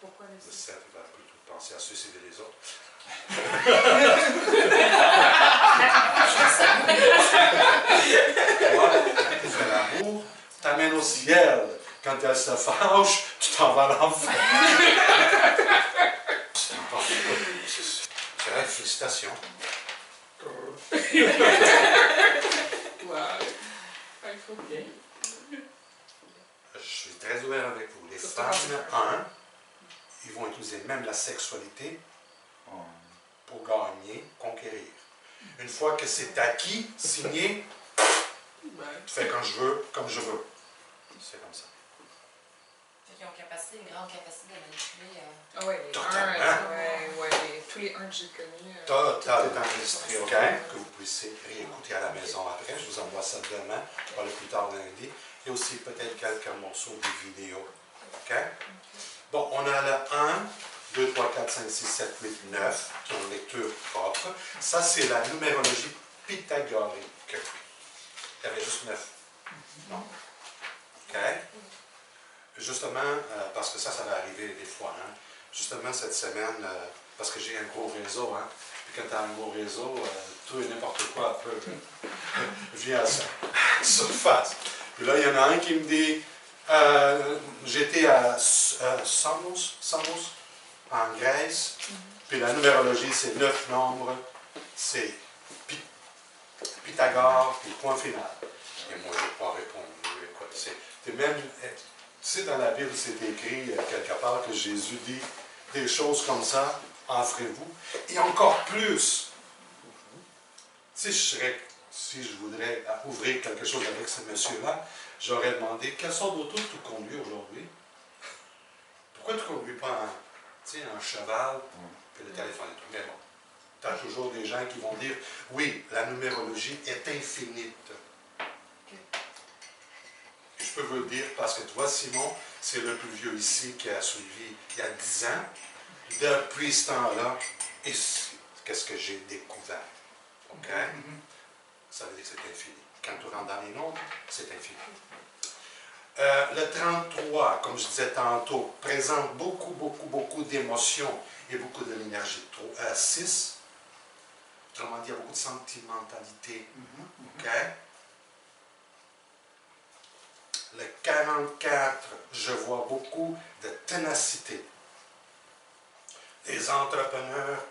Pourquoi le 6? Le 7, il va plutôt penser à suicider les autres. Toi, tu fais l'amour, t'amènes au ciel. Quand elle se fâche, tu t'en vas à l'enfer. C'est n'importe quoi. C'est vrai, félicitations. Wow. Il faut bien. Je suis très ouvert avec vous. Les femmes, ils vont utiliser même la sexualité pour gagner, conquérir. Une fois que c'est acquis, signé, tu fais quand je veux, comme je veux. C'est comme ça. Ils ont une grande capacité de manipuler. Ah oui, les Totalement. tous les 1 que j'ai connus. Total est enregistré, OK? Que vous puissiez réécouter à la maison après. Je vous envoie ça demain, pas le plus tard lundi. Et aussi peut-être quelques morceaux de vidéos. OK? Bon, on a le 1, 2, 3, 4, 5, 6, 7, 8, 9 qui ont une lecture propre. Ça, c'est la numérologie pythagorique. Il y avait juste 9. Non? OK? Justement, parce que ça va arriver des fois. Hein? Justement, cette semaine, parce que j'ai un gros réseau, hein? Puis quand tu as un gros réseau, tout et n'importe quoi peut vient à sa surface. Puis là, il y en a un qui me dit, j'étais à Samos, en Grèce, puis la numérologie, c'est 9 nombres, c'est Pythagore, puis point final. Et moi, je ne vais pas répondre. C'est même, tu sais, dans la Bible, c'est écrit quelque part que Jésus dit des choses comme ça, offrez-vous, et encore plus. Si je voudrais ouvrir quelque chose avec ce monsieur-là, j'aurais demandé, quelle sorte d'auto tu conduis aujourd'hui? Pourquoi tu ne conduis pas un cheval, puis le téléphone et tout? Mais bon, tu as toujours des gens qui vont dire, oui, la numérologie est infinite. Je peux vous le dire parce que toi, Simon, c'est le plus vieux ici qui a suivi il y a 10 ans. Depuis ce temps-là, qu'est-ce que j'ai découvert? OK? Ça veut dire que c'est infini. Quand tu rentres dans les nombres, c'est infini. Le 33, comme je disais tantôt, présente beaucoup d'émotions et beaucoup de l'énergie. 6, autrement dit, il y a beaucoup de sentimentalité. OK? Le 44, je vois beaucoup de ténacité. Des entrepreneurs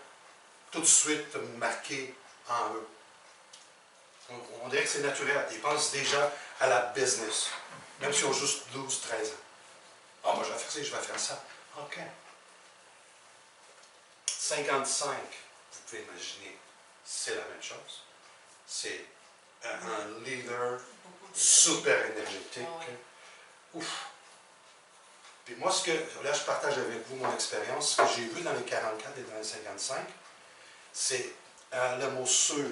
tout de suite marqués en eux. On dirait que c'est naturel. Ils pensent déjà à la business, même s'ils ont juste 12, 13 ans. Ah, moi, je vais faire ça, je vais faire ça. OK. 55, vous pouvez imaginer, c'est la même chose. C'est un leader super énergétique. Ouf. Puis moi, là, je partage avec vous mon expérience. Ce que j'ai vu dans les 44 et dans les 55, c'est le mot sûr.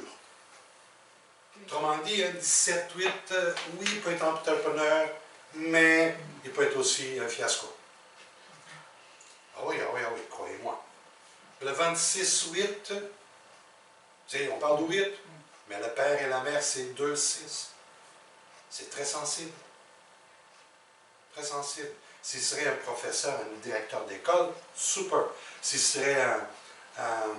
Autrement dit, un 17, 8, oui, il peut être entrepreneur, mais il peut être aussi un fiasco. Ah oui, croyez-moi. Le 26, 8, on parle de 8, mais le père et la mère, c'est 2, 6. C'est très sensible. Très sensible. S'il serait un professeur, un directeur d'école, super. S'il serait un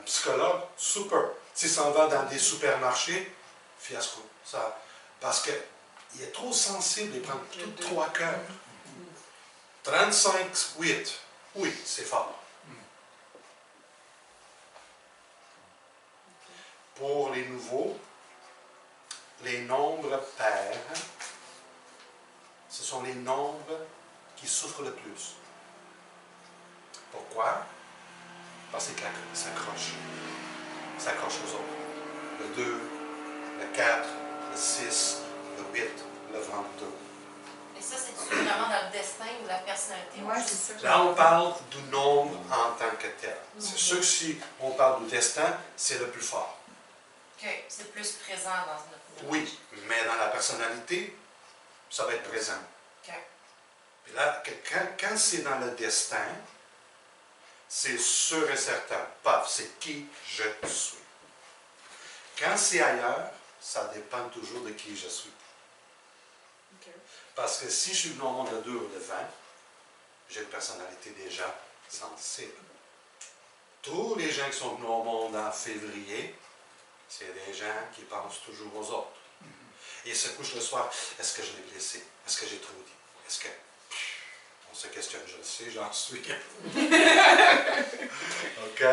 psychologue, super. S'il s'en va dans des supermarchés, fiasco. Ça, parce qu'il est trop sensible, il prend tout trop à cœur. 35, 8. Oui, c'est fort. Pour les nouveaux, les nombres pairs, ce sont les nombres qui souffrent le plus. Pourquoi? Parce qu'ils s'accrochent. Ils s'accrochent aux autres. Le 2, le 4, le 6, le 8, le 22. Et ça, c'est vraiment dans le destin ou la personnalité? Oui, c'est ça. Là, on parle du nombre en tant que tel. C'est sûr que si on parle du destin, c'est le plus fort. OK. C'est plus présent dans notre vie. Oui, mais dans la personnalité, ça va être présent. OK. Puis là, quand c'est dans le destin, c'est sûr et certain. Paf, c'est qui je suis. Quand c'est ailleurs, ça dépend toujours de qui je suis. Okay. Parce que si je suis dans le monde de 2 ou de 20, j'ai une personnalité déjà sensible. Tous les gens qui sont venus au monde en février, c'est des gens qui pensent toujours aux autres. Ils se couchent le soir, est-ce que je l'ai blessé? Est-ce que j'ai trop dit? Est-ce que... On se questionne, je le sais, j'en suis. OK?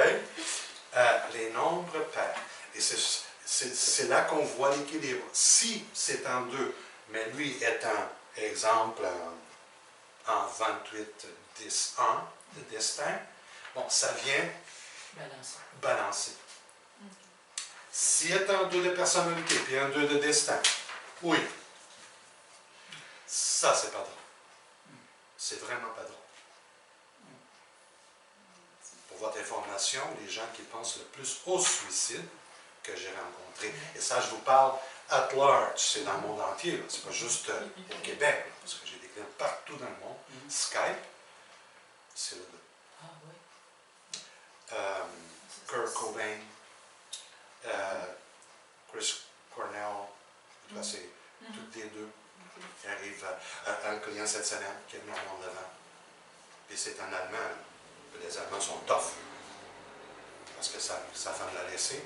Les nombres pairs. Et c'est là qu'on voit l'équilibre. Si c'est en 2, mais lui est un exemple en 28, 10, 1 de destin, bon, ça vient balancer. Si est en 2 de personnalité, puis un 2 de destin, oui, ça c'est pas drôle. C'est vraiment pas drôle. Pour votre information, les gens qui pensent le plus au suicide que j'ai rencontrés, et ça je vous parle at large, c'est dans le monde entier, c'est pas juste au Québec, là, parce que j'ai des clients partout dans le monde. Skype, c'est le 2. Ah oui. Kurt Cobain, Chris Cornell, là c'est toutes les 2 qui arrivent. Un client cette semaine qui est venu au monde devant. Et c'est un Allemand. Les Allemands sont tough. Parce que sa femme l'a laissé.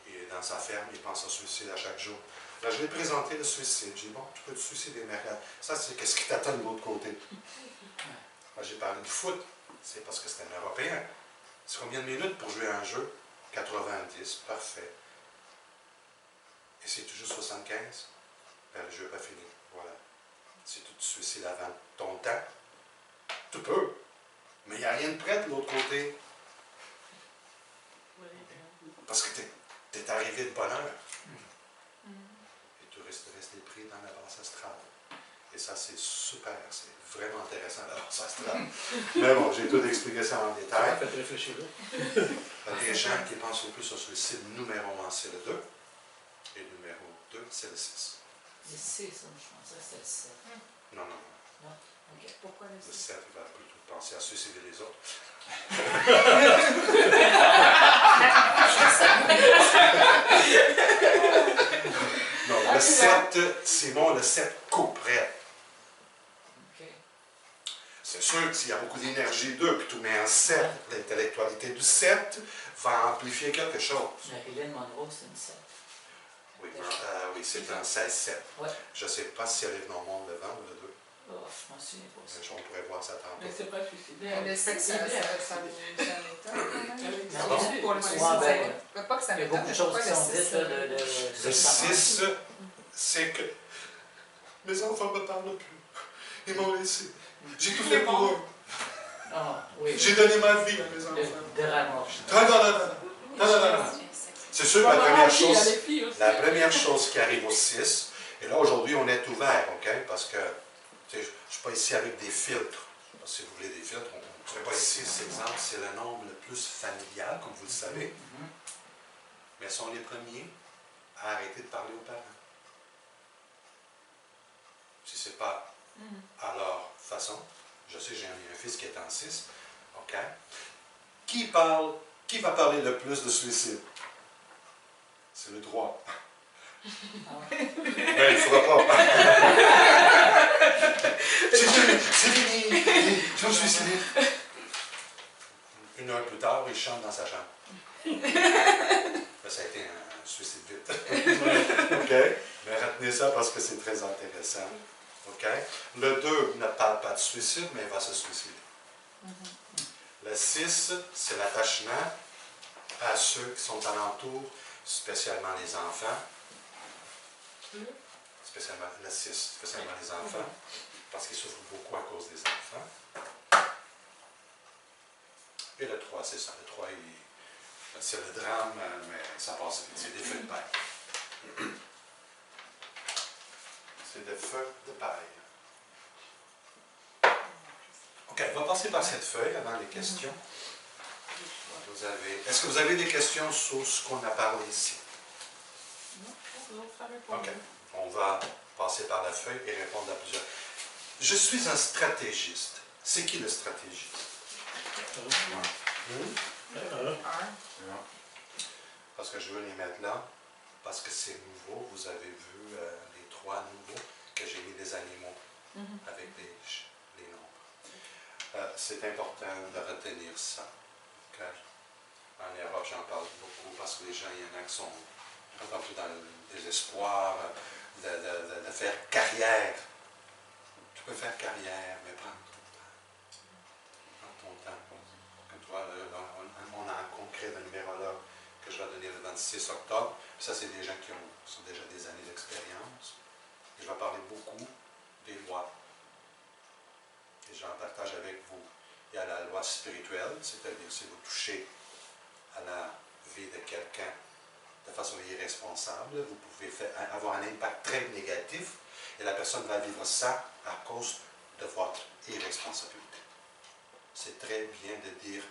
Il est dans sa ferme, il pense au suicide à chaque jour. Là, je lui ai présenté le suicide. J'ai dit, bon, tu peux te suicider, mais regarde, ça, c'est qu'est-ce qui t'attend de l'autre côté. Moi, j'ai parlé du foot. C'est parce que c'est un Européen. C'est combien de minutes pour jouer à un jeu? 90, parfait. Et c'est toujours 75? Ben, le jeu n'est pas fini. Voilà. Si tu te suicides avant ton temps, tu peux. Mais il n'y a rien de prêt de l'autre côté. Parce que tu es arrivé de bonne heure. Et tu restes pris dans la basse astrale. Et ça, c'est super. C'est vraiment intéressant, la basse astrale. Mais bon, j'ai tout expliqué ça en détail. Faites réfléchir là. Les gens qui pensent le plus au suicide, numéro 1, c'est le 2. Et numéro 2, c'est le 6. Le 6, je pensais que c'était le 7. Non, non, non. Non? OK. Pourquoi le Le 6? 7, il va plutôt penser à suicider les autres. Non, le 7, Simon, le 7 couperait. OK. C'est sûr que s'il y a beaucoup d'énergie 2, puis tu mets un 7, l'intellectualité du 7 va amplifier quelque chose. Marilyn Monroe, c'est une 7. Oui, oui, c'est un 16-7. Ouais. Je ne sais pas si elle est dans le monde le vent ou le 2. Oh, je m'en souviens pas. Ça. On pourrait voir ça tantôt. Mais c'est pas suicidaire. Mais le 6, ça m'étonne quand même. Non, Pour le ouais, suicide, ben, pas que ça il y a m'étonne, beaucoup de mais choses pourquoi qui le sont 6? dites de Le 6, c'est que mes enfants ne me parlent plus. Ils m'ont laissé. J'ai tout fait pour eux. Ah, oui. J'ai donné ma vie à mes enfants. Le déraillement. C'est sûr, la première Chose. chose qui arrive au 6, et là aujourd'hui on est ouvert, OK? Parce que je ne suis pas ici avec des filtres. Si vous voulez des filtres, on ne serait pas ici, cet exemple, c'est le nombre le plus familial, comme vous le savez. Mais ils sont les premiers à arrêter de parler aux parents. Si ce n'est pas à leur façon, je sais, j'ai un fils qui est en 6, OK? Qui va parler le plus de suicide? C'est le droit. Ben, il ne faudra pas. C'est fini, je me suis suicidé. Une heure plus tard, il chante dans sa chambre. Ça a été un suicide vite. OK? Mais retenez ça parce que c'est très intéressant. OK? Le 2 ne parle pas de suicide, mais il va se suicider. Le 6, c'est l'attachement à ceux qui sont alentour, spécialement les enfants. Spécialement le 6, spécialement les enfants, parce qu'ils souffrent beaucoup à cause des enfants. Et le 3, c'est ça. Le 3, c'est le drame, mais ça passe vite. C'est des feux de paille. C'est des feux de paille. OK, on va passer par cette feuille avant les questions. Est-ce que vous avez des questions sur ce qu'on a parlé ici? OK. On va passer par la feuille et répondre à plusieurs. Je suis un stratégiste. C'est qui le stratégiste? Parce que je veux les mettre là, parce que c'est nouveau. Vous avez vu les 3 nouveaux que j'ai mis des animaux avec les nombres. c'est important de retenir ça. Okay? En Europe, j'en parle beaucoup parce que les gens, il y en a qui sont un peu dans le désespoir de faire carrière. Tu peux faire carrière, mais prends ton temps. Prends ton temps. Comme toi, on a un concret de numérologue que je vais donner le 26 octobre. Ça, c'est des gens qui sont déjà des années d'expérience. Je vais parler beaucoup des lois. Et j'en partage avec vous. Il y a la loi spirituelle, c'est-à-dire si vous touchez à la vie de quelqu'un de façon irresponsable, vous pouvez avoir un impact très négatif et la personne va vivre ça à cause de votre irresponsabilité. C'est très bien de dire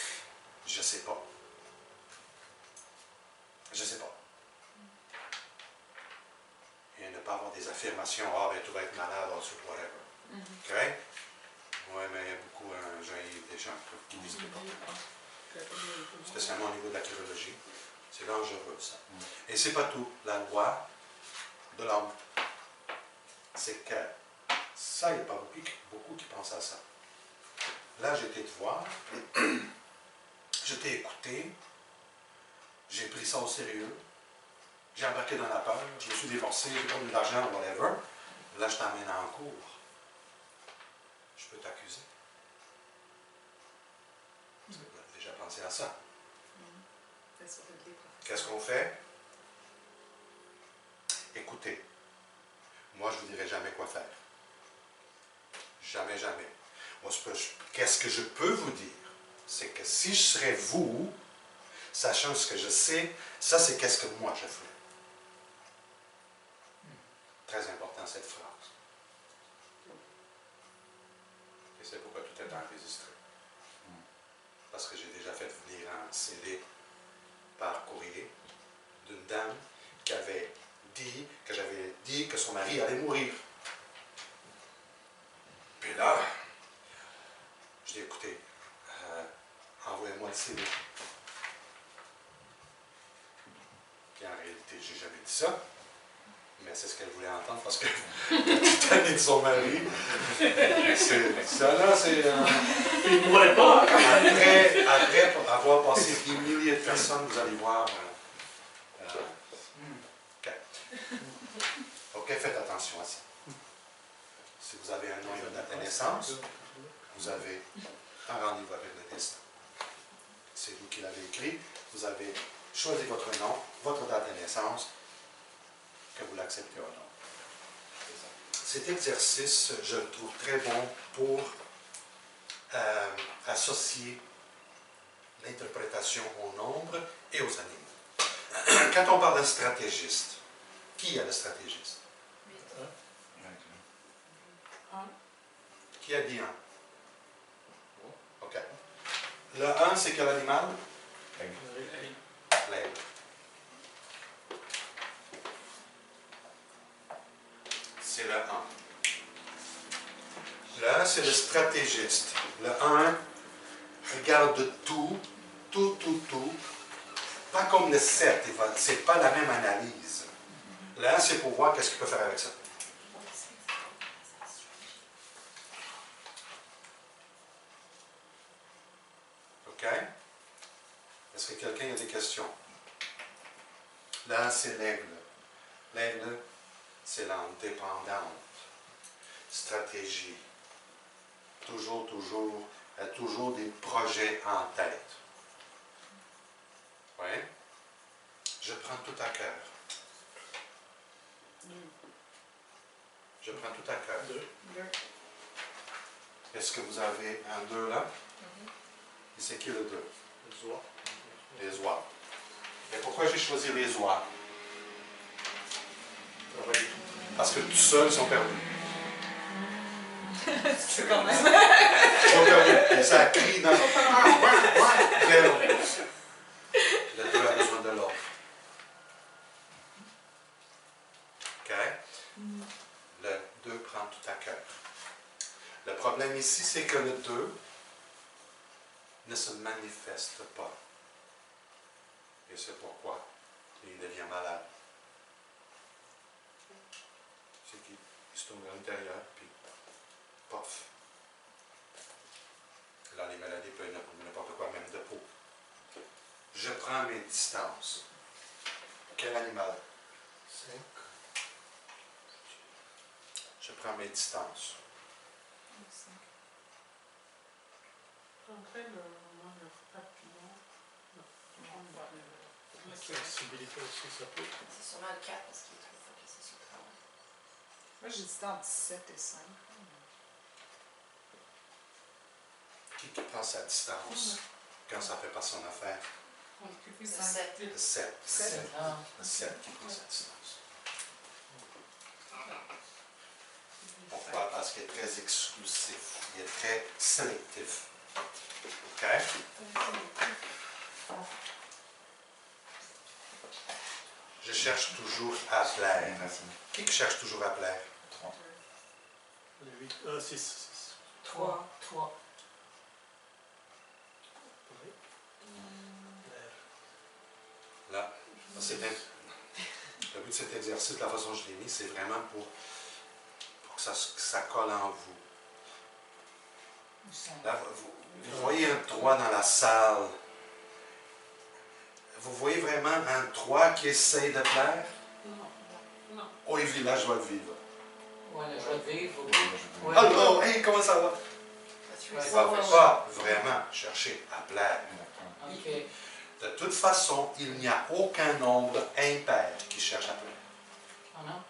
« je ne sais pas ». Je ne sais pas. Et ne pas avoir des affirmations « ah, ben, tu vas être malade, ou whatever ». OK? Oui, mais il y a beaucoup, des gens qui disent n'importe quoi. Spécialement au niveau de la chirurgie. C'est dangereux, ça. Et c'est pas tout. La loi de l'homme, c'est que ça, il n'y a pas beaucoup qui pensent à ça. Là, j'ai été te voir, je t'ai écouté, j'ai pris ça au sérieux, j'ai embarqué dans la peur, je me suis divorcé, j'ai pas eu d'argent, whatever. Là, je t'emmène en cours. Je peux t'accuser. Vous avez déjà pensé à ça. Qu'est-ce qu'on fait? Écoutez, moi, je ne vous dirai jamais quoi faire. Jamais, jamais. Qu'est-ce que je peux vous dire? C'est que si je serais vous, sachant ce que je sais, ça, c'est qu'est-ce que moi, je ferais. Très important, cette phrase. Et c'est pourquoi tout est enregistré. Parce que j'ai déjà fait venir un CD par courrier d'une dame qui avait dit que j'avais dit que son mari allait mourir. Puis là, je dis, écoutez, envoyez-moi le CD. Puis en réalité, je n'ai jamais dit ça. Mais c'est ce qu'elle voulait entendre parce que la petite amie de son mari, ça là, c'est... Il ne mourrait pas. Après avoir passé des milliers de personnes, vous allez voir. OK, faites attention à ça. Si vous avez un nom et une date de naissance, vous avez un rendez-vous avec le destin. C'est vous qui l'avez écrit. Vous avez choisi votre nom, votre date de naissance, que vous l'acceptez ou non. Cet exercice, je le trouve très bon pour associer l'interprétation au nombre et aux animaux. Quand on parle d'un stratégiste, qui est le stratégiste? Qui a dit 1? OK. Le 1, c'est quel animal? L'aigle. C'est le 1. Le 1, c'est le stratégiste. Le 1 regarde tout. Pas comme le 7, ce n'est pas la même analyse. Le 1, c'est pour voir qu'est-ce qu'il peut faire avec ça. OK? Est-ce que quelqu'un a des questions? Là, c'est l'aigle. L'aigle, c'est l'indépendante. Stratégie. Toujours des projets en tête. Oui? Je prends tout à cœur. Je prends tout à cœur. 2. Est-ce que vous avez un 2 là? Et c'est qui le 2? Les oies. Les oies. Et pourquoi j'ai choisi les oies? Parce que tout seuls, ils sont perdus. C'est quand même. Ils sont perdus. Et ça crie dans... Le 2 a besoin de l'autre. OK? Le 2 prend tout à cœur. Le problème ici, c'est que le 2 ne se manifeste pas. Et c'est pourquoi il devient malade. C'est qu'il se tombe à l'intérieur, puis pof. Je prends mes distances. Quel animal? 5. Je prends mes distances. Prendrait le papillon. Non. La flexibilité aussi, ça peut. C'est sûrement le 4 parce qu'il est trop focusé sur le travail. Moi, j'ai dit entre 17 et 5. Qui prend sa distance quand ça ne fait pas son affaire? Le 7. Le 7. Sept. Le 7 qui prend sa distance. Pourquoi? Parce qu'il est très exclusif. Il est très sélectif. OK? Je cherche toujours à plaire. Qui cherche toujours à plaire? Le 8. 6. 3. 3. Là, le but de cet exercice, la façon dont je l'ai mis, c'est vraiment pour que ça colle en vous. Là, vous voyez un 3 dans la salle. Vous voyez vraiment un 3 qui essaye de plaire? Non. Oh, et là, je vais le vivre. Ouais, je vais le vivre. Ouais. Allô, hey, comment ça va? Ouais. Ça ne fait pas vraiment chercher à plaire. OK. De toute façon, il n'y a aucun nombre impair qui cherche à plaire. Ah non?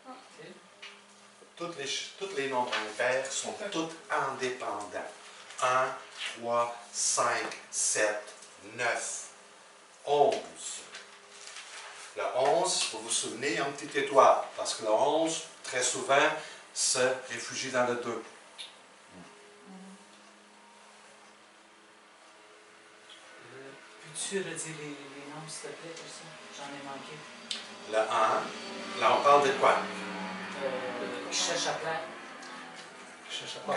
OK. Tous les nombres impairs sont tous indépendants. 1, 3, 5, 7, 9, 11. Le 11, vous vous souvenez, il y a une petite étoile, parce que le 11, très souvent, se réfugie dans le 2. Peux-tu redire les noms, s'il te plaît, pour ça? J'en ai manqué. Le 1, là, on parle de quoi? Qui cherche à plaire. Je cherche à pas.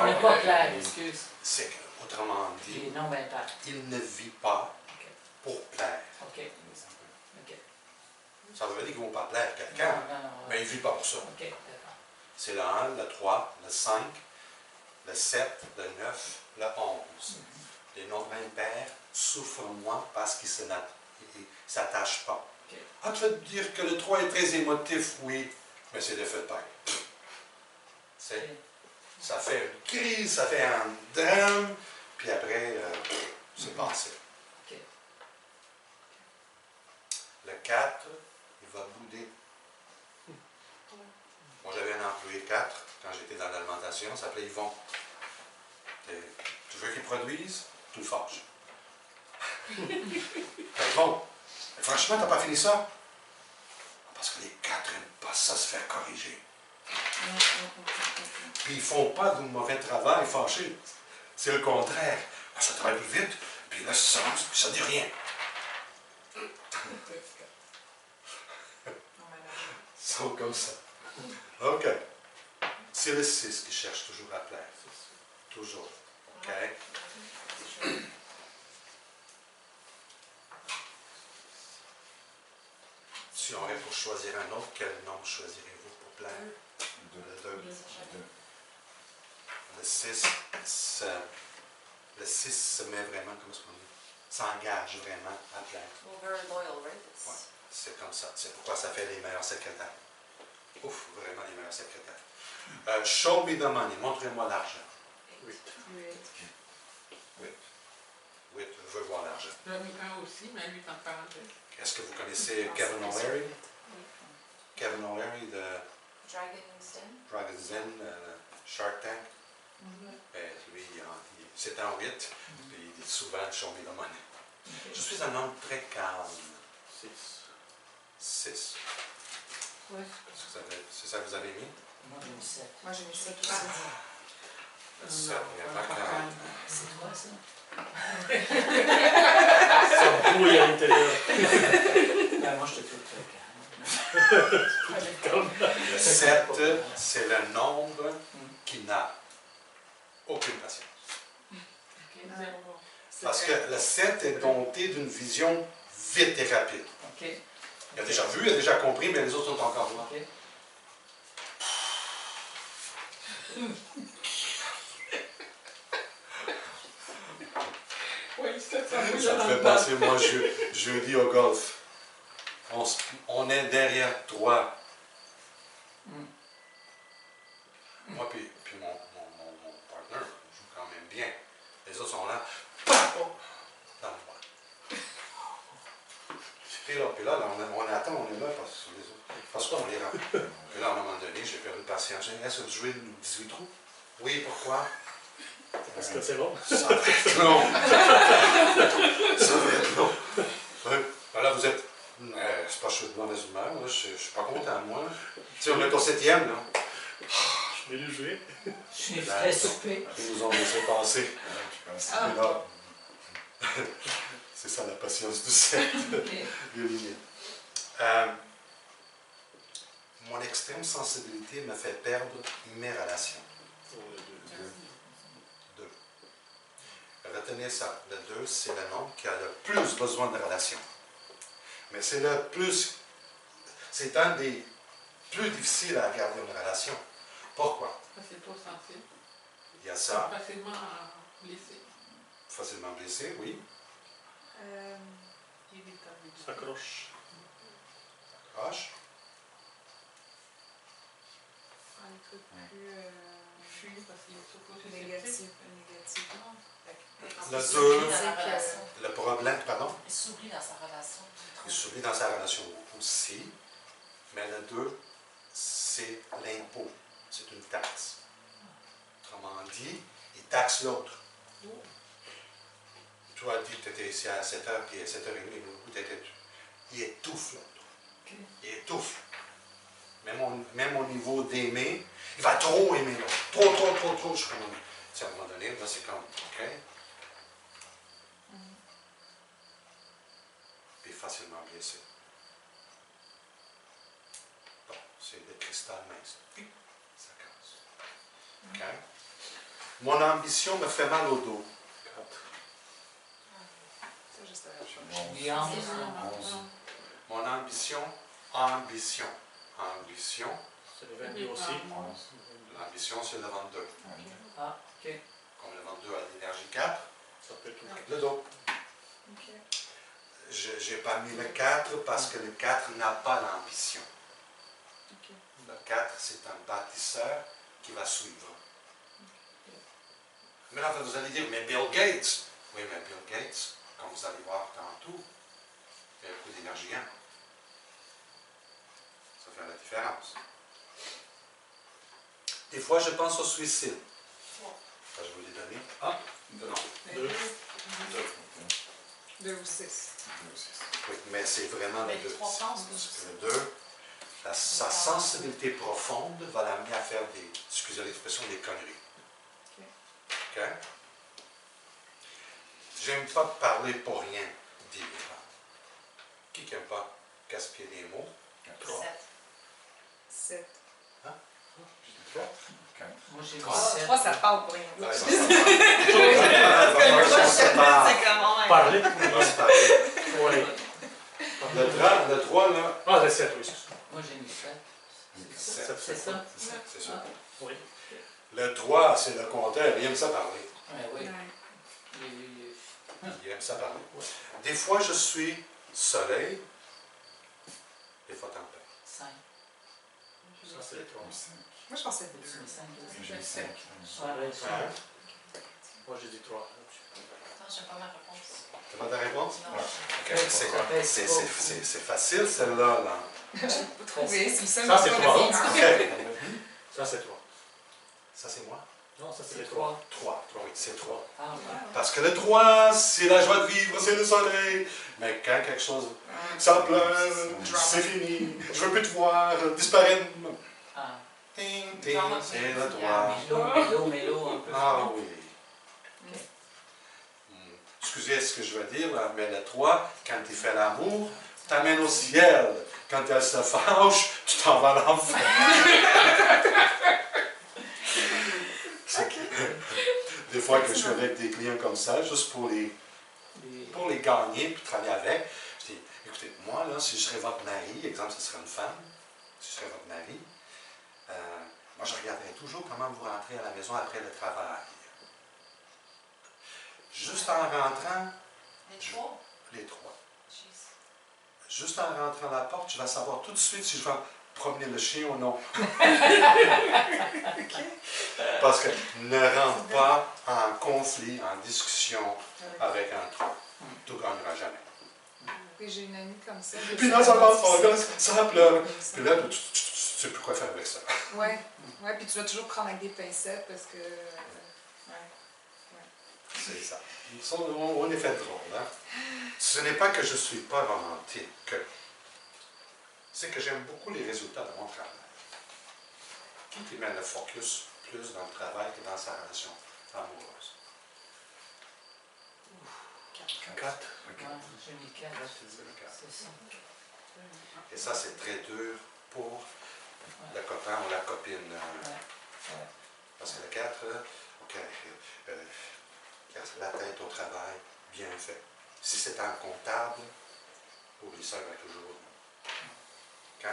Mais pas plaire, excuse. C'est que, autrement dit, Les noms impairs. il ne vit pas pour plaire. OK. OK. Ça veut dire qu'ils ne vont pas plaire à quelqu'un, Non, mais il ne vit pas pour ça. OK, d'accord. C'est le 1, le 3, le 5, le 7, le 9, le 11. Les nombres impairs souffrent moins parce qu'ils ne s'attachent pas. OK. Ah, tu vas te dire que le 3 est très émotif, oui, mais c'est l'effet de paille. Ça fait une crise, ça fait un drame, puis après, c'est passé. OK. Le 4, il va bouder. Moi, j'avais un employé 4 quand j'étais dans l'alimentation, ça s'appelait Yvon. Tu veux qu'il produise? Tu le fâches. Yvon, franchement, t'as pas fini ça? Parce que les 4 n'aiment pas ça se faire corriger. Puis ils font pas de mauvais travail fâché. C'est le contraire. Ça travaille plus vite, puis là, ça avance, puis ça dit rien. Ils sont comme ça. OK. C'est le 6 qui cherche toujours à plaire. Toujours. OK? Si on est pour choisir un autre, quel nom choisirez-vous pour plaire? Le 2. Le 6 se met vraiment, comment est-ce qu'on dit? S'engage vraiment à plaire. Well, very loyal, right? It's... Ouais, c'est comme ça. C'est pourquoi ça fait les meilleurs secrétaires. Ouf, vraiment les meilleurs secrétaires. Show me the money. Montrez-moi l'argent. 8. 8, je veux voir l'argent. J'en ai un aussi, mais lui, en parenthèse. Est-ce que vous connaissez Kevin O'Leary? Kevin O'Leary de Dragon's Den. Dragon's Den, Shark Tank. Ben, lui, c'est un 8, puis il dit souvent Show me the money. Je suis un homme très calme. 6. 6. Ouais. C'est ça que vous avez mis? Moi, j'ai mis 7. Moi, j'ai mis 7 aussi. 7, il n'y a pas calme. C'est toi, ça? Ça brouille à l'intérieur. Ben, moi, je te trouve très calme. Le 7, c'est le nombre qui n'a aucune patience. Parce que le 7 est dompté d'une vision vite et rapide. OK. Il a déjà vu, il a déjà compris, mais les autres sont encore là. OK. Oui, Ça me Ça me fait penser, moi, jeudi au golf. On est derrière toi. Moi, puis mon partner joue quand même bien. Les autres sont là. Dans le droit. Puis là, on attend, on est là parce qu'on les rappelle. Puis là, à un moment donné, j'ai perdu patience. Est-ce que vous jouez le 18 trous? Oui, pourquoi? Parce que c'est bon. Ça va être long. Ça va être long. Ouais. Là, vous êtes. C'est pas chaud de mauvaise humeur. Là. Je suis pas content, moi. Tu sais, on est au 7e, là. Je vais le jouer. Je suis très surpris. Ils nous ont laissé passer. Ah. Mais là, c'est ça la patience du 7. Mon extrême sensibilité me fait perdre mes relations. Deux. Retenez ça. Le 2, c'est le nombre qui a le plus besoin de relations. Mais c'est le plus. C'est un des plus difficiles à garder une relation. Pourquoi? C'est trop sensible. Il y a ça. Facilement blessé. Facilement blessé, oui. Irritabilité. S'accroche. Accroche. Un truc plus fuit parce qu'il est surtout Négatif. Le Il s'oublie 2, dans la relation. le problème, pardon, Il s'oublie dans sa relation. il s'oublie dans sa relation aussi, mais le 2, c'est l'impôt, c'est une taxe. Autrement dit, il taxe l'autre. Toi, dis que tu étais ici à 7h, puis à 7h30, il étouffe l'autre. Il étouffe. Même au niveau d'aimer, il va trop aimer l'autre. Trop. Je comprends. À un moment donné, là, c'est comme, OK. Puis facilement blessé. Bon, c'est des cristal minces. Ça casse. OK. Mon ambition me fait mal au dos. Ça, juste à la chose. Oui, en- Mon ambition. C'est le 22 aussi. L'ambition, c'est le 22. Ah, ok. Comme le 22 a l'énergie 4, Ça peut tout. le dos. Ok. Je n'ai pas mis le 4 parce que le 4 n'a pas l'ambition. Ok. Le 4, c'est un bâtisseur qui va suivre. Mais là, vous allez dire, mais Bill Gates. Oui, mais Bill Gates, comme vous allez voir tantôt, il y a beaucoup d'énergie. Hein? Ça fait la différence. Des fois, je pense au suicide. Ça, je vous l'ai donné. Ah, non. 2. 2 ou 6. Oui, mais c'est vraiment le Mais 2. les trois sens, Le 2, sa sensibilité profonde va l'amener à faire des, excusez l'expression, des conneries. OK? J'aime pas parler pour rien, dit Eva. Qui n'aime pas gaspiller des mots? 3. 7. Moi, j'ai Trois. 17. 3, ça parle pour rien. Ouais, ça C'est va. Parler. On va se parler. Oui. Le 3, là, Ah, le 7, oui. Moi, j'ai mis 7. c'est C'est ça? c'est ça. Oui. Le 3, c'est le compteur. Il aime ça parler. Ouais, oui. Ouais. Il aime ça parler. Des fois, je suis soleil. Des fois, tempête. 5. Ça, c'est le 3. Moi, je pensais Tu 2. mets 5 aussi. J'ai 5. Pareil, Hein? Moi, j'ai dit 3. Attends, j'aime pas ma réponse. C'est pas ta réponse? Non. Ok, c'est facile, celle-là. Là. J'ai pas trouvé. C'est ça, Ça, c'est mais toi. pas OK. Ça, c'est 3. Ça, c'est moi? Non, ça, c'est C'est les 3. 3. Oui, c'est 3. Ah, ouais. Parce que le 3, c'est la joie de vivre, c'est le soleil. Mais quand quelque chose, ça pleure, c'est fini, je veux plus te voir, disparaître. Ah. Ting, ting, c'est le 3. Mélo, un peu. Ah oui. Excusez ce que je veux dire, là, mais le 3, quand il fait l'amour, t'amènes au ciel. Quand elle se fâche, tu t'en vas à l'enfer. Des fois que je suis avec des clients comme ça, juste pour les gagner puis travailler avec, je dis, écoutez, moi, là, si je serais votre mari, exemple, ce serait une femme, si je serais votre mari, moi, je regarderais toujours comment vous rentrez à la maison après le travail. Juste en rentrant, Les trois? Les trois. Jeez. Juste en rentrant à la porte, je vais savoir tout de suite si je vais promener le chien ou non. Parce que ne rentre pas en conflit, en discussion avec un trois. Tu ne gagneras jamais. Oui, j'ai une amie comme ça. Puis là, ça commence, on gosse, ça pleure. Puis là, tu sais plus quoi faire avec ça. Ouais, puis tu vas toujours prendre avec des pincettes parce que. C'est ça. On est fait drôle, hein? Ce n'est pas que je ne suis pas romantique. C'est que j'aime beaucoup les résultats de mon travail. Qui met le focus plus dans le travail que dans sa relation amoureuse? 4. Ouais, j'ai mis 4. C'est le cas. C'est ça. Et ça, c'est très dur pour le copain ou la copine. Ouais. Parce que le 4, OK, la tête au travail, bien fait. Si c'est un comptable, oublie ça, il va toujours. OK?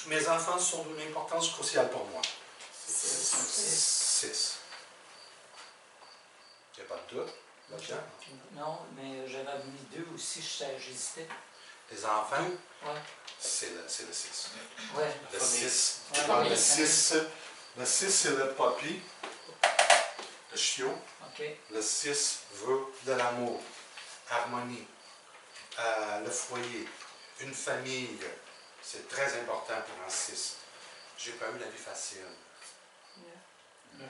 Mes enfants sont d'une importance cruciale pour moi. 6. Il n'y a pas de doute là-dedans? Non, mais j'avais mis 2 aussi, j'hésitais. Les enfants, Ouais. c'est le 6. Ouais. Le 6. Ouais, Le 6, c'est le papy, le chiot. OK. Le 6 veut de l'amour, harmonie, le foyer, une famille. C'est très important pour un 6. J'ai pas eu la vie facile. 9.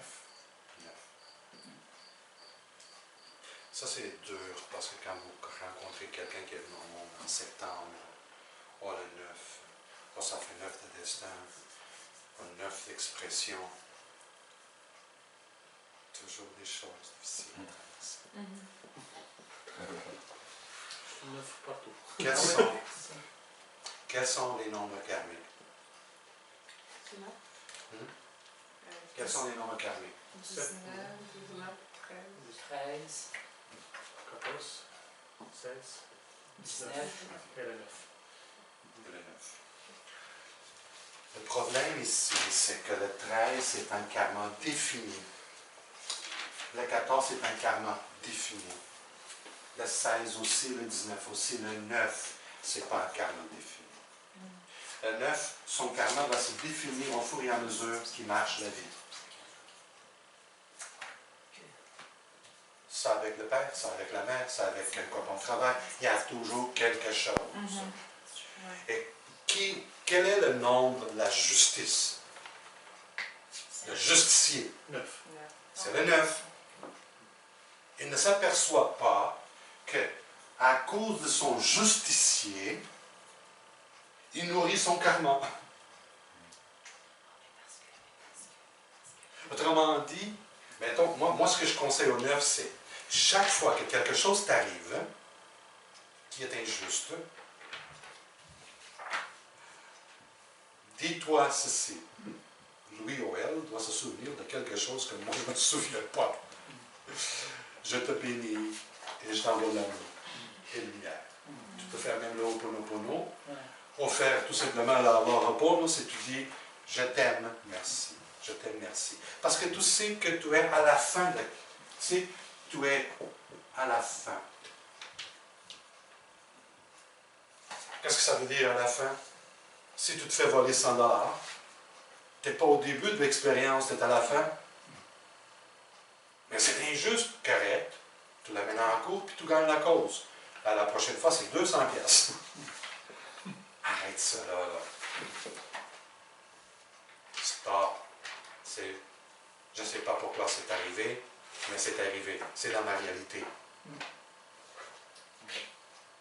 Ça, c'est dur, parce que quand vous rencontrez quelqu'un qui est venu au monde en septembre, oh, le 9, oh, ça fait 9 de destin, un 9 d'expression. Toujours des choses difficiles. 9 partout. Quels sont les nombres karmiques? C'est là. Quels sont les nombres karmiques? 19, 13. 13, 14, 16, 19. 19 et le 9. Le 9. Le problème ici, c'est que le 13, c'est un karma défini. Le 14, c'est un karma défini. Le 16 aussi, le 19 aussi, le 9, c'est pas un karma défini. Le 9, son karma va se définir au fur et à mesure qu'il marche la vie. Ça avec le père, ça avec la mère, ça avec un copain de travail, il y a toujours quelque chose. Et quel est le nombre de la justice? Le justicier. 9. C'est le 9. Il ne s'aperçoit pas que, à cause de son justicier, il nourrit son karma. Autrement dit, mettons, moi ce que je conseille au 9, c'est chaque fois que quelque chose t'arrive qui est injuste, dis-toi ceci. Louis ou elle doit se souvenir de quelque chose que moi je ne me souviens pas. Je te bénis et je t'envoie l'amour et lumière. Tu peux faire même le Ho'oponopono. Ou faire tout simplement la Ho'oponopono si tu dis je t'aime, merci. Je t'aime, merci. Parce que tu sais que tu es à la fin de. Tu sais, tu es à la fin. Qu'est-ce que ça veut dire à la fin? Si tu te fais voler 100 $, tu n'es pas au début de l'expérience, tu es à la fin. Mais c'est injuste, correct. Tu l'amènes en cours, puis tu gagnes la cause. À la prochaine fois, c'est 200 $. Arrête ça, là. Stop. Je ne sais pas pourquoi c'est arrivé, mais c'est arrivé. C'est dans ma réalité.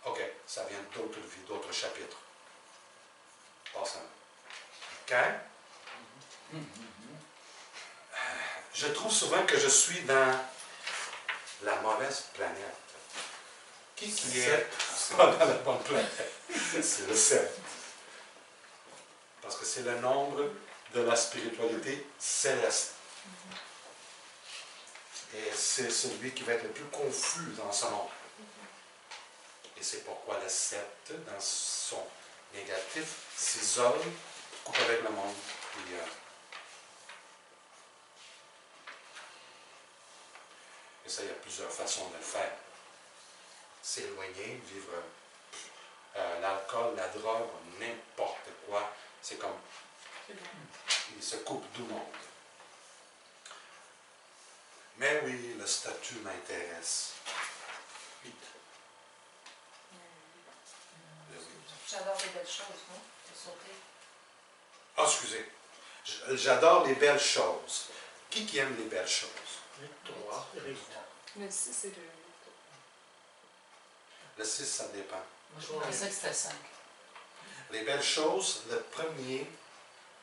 OK, ça vient d'autres vies, d'autres chapitres. Passons. OK? Je trouve souvent que je suis dans la mauvaise planète. Qui est pas dans la bonne planète? C'est le 7. Parce que c'est le nombre de la spiritualité céleste. Et c'est celui qui va être le plus confus dans ce monde. Et c'est pourquoi le 7, dans son négatif, s'isole, coupe avec le monde. Et ça, il y a plusieurs façons de le faire. s'éloigner, vivre l'alcool, la drogue, n'importe quoi. C'est comme, il se coupe du monde. Mais oui, le statut m'intéresse. 8. Le 8. J'adore les belles choses, non? De sauter. Ah, excusez. J'adore les belles choses. Qui aime les belles choses? 8, 3 et 8. Le 6, c'est le 8. Le 6, ça dépend. Moi, je pensais que c'était 5. Les belles choses, le premier,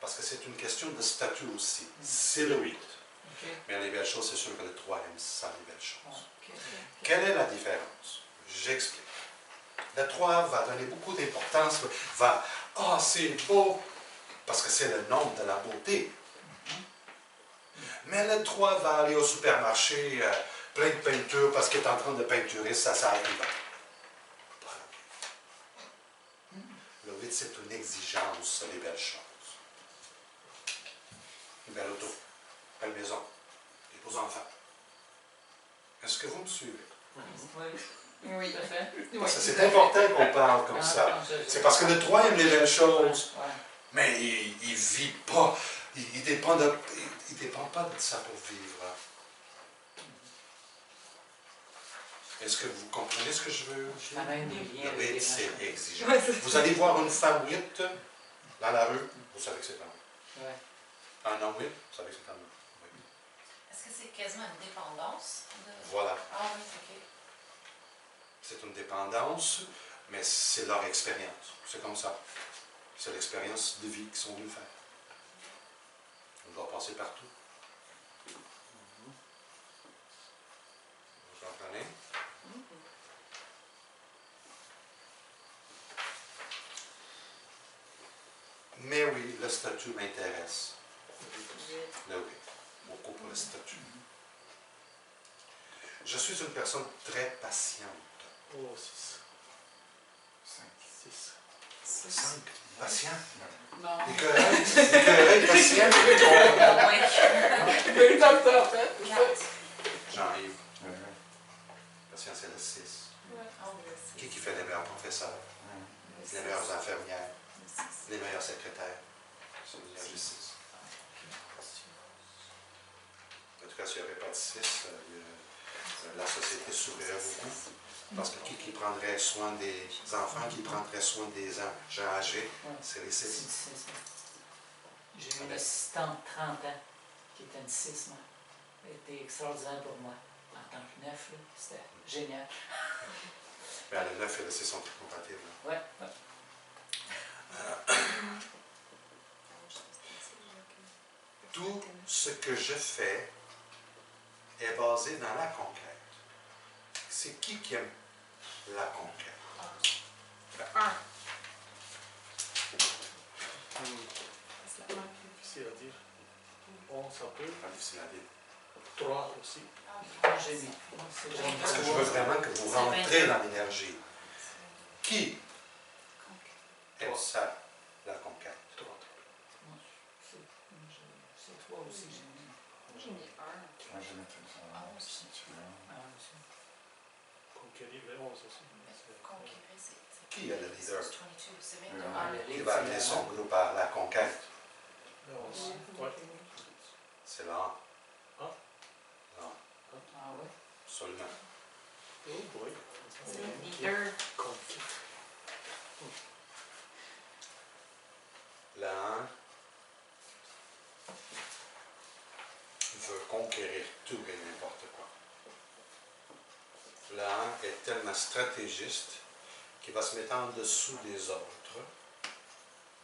parce que c'est une question de statut aussi, c'est le 8. OK. Mais les belles choses, c'est sûr que le 3 aime ça, les belles choses. OK. Quelle est la différence? J'explique. Le 3 va donner beaucoup d'importance, va « Ah, c'est beau », parce que c'est le nombre de la beauté. Mais le 3 va aller au supermarché plein de peinture parce qu'il est en train de peinturer, ça s'arrête pas. Le 8, c'est une exigence, les belles choses. Une belle auto, une belle maison, des beaux enfants. Est-ce que vous me suivez? Oui. Oui. Tout à fait. Parce que c'est important qu'on parle comme ça. C'est parce que le 3 aime les belles choses, Ouais. mais il ne vit pas, il dépend pas de ça pour vivre. Est-ce que vous comprenez ce que je veux dire? Ça a même des liens Le avec 8, les c'est enfants. exigeant. Ouais, c'est Vous allez voir une femme 8 dans la rue, vous savez que c'est un 8. Ouais. Un homme 8, vous savez que c'est un 8. Oui. Est-ce que c'est quasiment une dépendance? Voilà. Ah oui, OK. C'est une dépendance, mais c'est leur expérience. C'est comme ça. C'est l'expérience de vie qu'ils sont venus faire. On doit passer partout. Vous comprenez? Mais oui, le statut m'intéresse. Le oui. Beaucoup pour le statut. Je suis une personne très patiente. Oh, 6. 6. 5. Patient. Non. Écœuré, patient. Oui. Il a eu dans le temps, en fait. 4. Jean-Yves. Patient, c'est le 6. Ah oui. Qui fait les meilleurs professeurs, les meilleures infirmières, les meilleurs secrétaires? C'est le 6. En tout cas, s'il n'y avait pas de 6, la société s'ouvrirait beaucoup. Parce que qui prendrait soin des enfants, qui prendrait soin des gens âgés, c'est les 6. J'ai eu une assistante de 30 ans qui était une 6, moi. Elle était extraordinaire pour moi. En tant que 9, c'était génial. Ben, le 9 et le 6 sont très compatibles. Ouais, ouais. Tout ce que je fais est basé dans la conquête. C'est qui aime la conquête? 1. Difficile à dire. 11, ça peut. Pas difficile à dire. 3 aussi. Moi, j'ai mis. Moi, c'est j'ai Parce que je mis veux 3. vraiment que vous rentrez dans l'énergie. Qui aime ça, la conquête? 3. Moi, c'est 3 aussi, j'ai mis. J'ai mis 1. Ah, aussi. Conquérir, mais 11 aussi. Conquérir, c'est... Qui est le leader? 22, c'est bien. Ah, le Qui livre, va c'est amener le son un. groupe à la conquête? Le 11. Ouais. C'est là. Ah. Non, Ah ouais? seulement. Oh boy. C'est le leader. Conquête. La 1 veut conquérir tout et n'importe quoi. La 1 est tellement stratégiste qu'il va se mettre en dessous des autres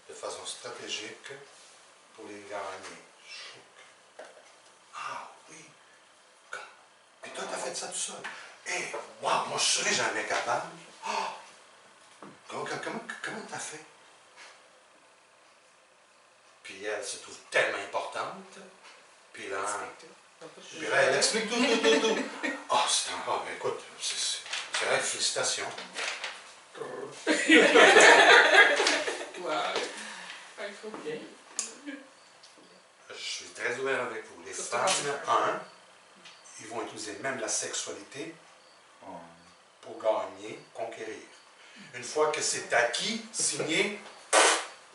de façon stratégique pour les gagner. Ah oui! Et toi, tu as fait ça tout seul. Eh, wow, moi, je serais jamais capable. Oh! Comment tu as fait? Puis elle se trouve tellement importante. Puis là, elle explique tout. Ah, c'est encore, écoute, c'est vrai, félicitations. Wow. Je suis très ouvert avec vous. Les femmes, ils vont utiliser même la sexualité pour gagner, conquérir. Une fois que c'est acquis, signé,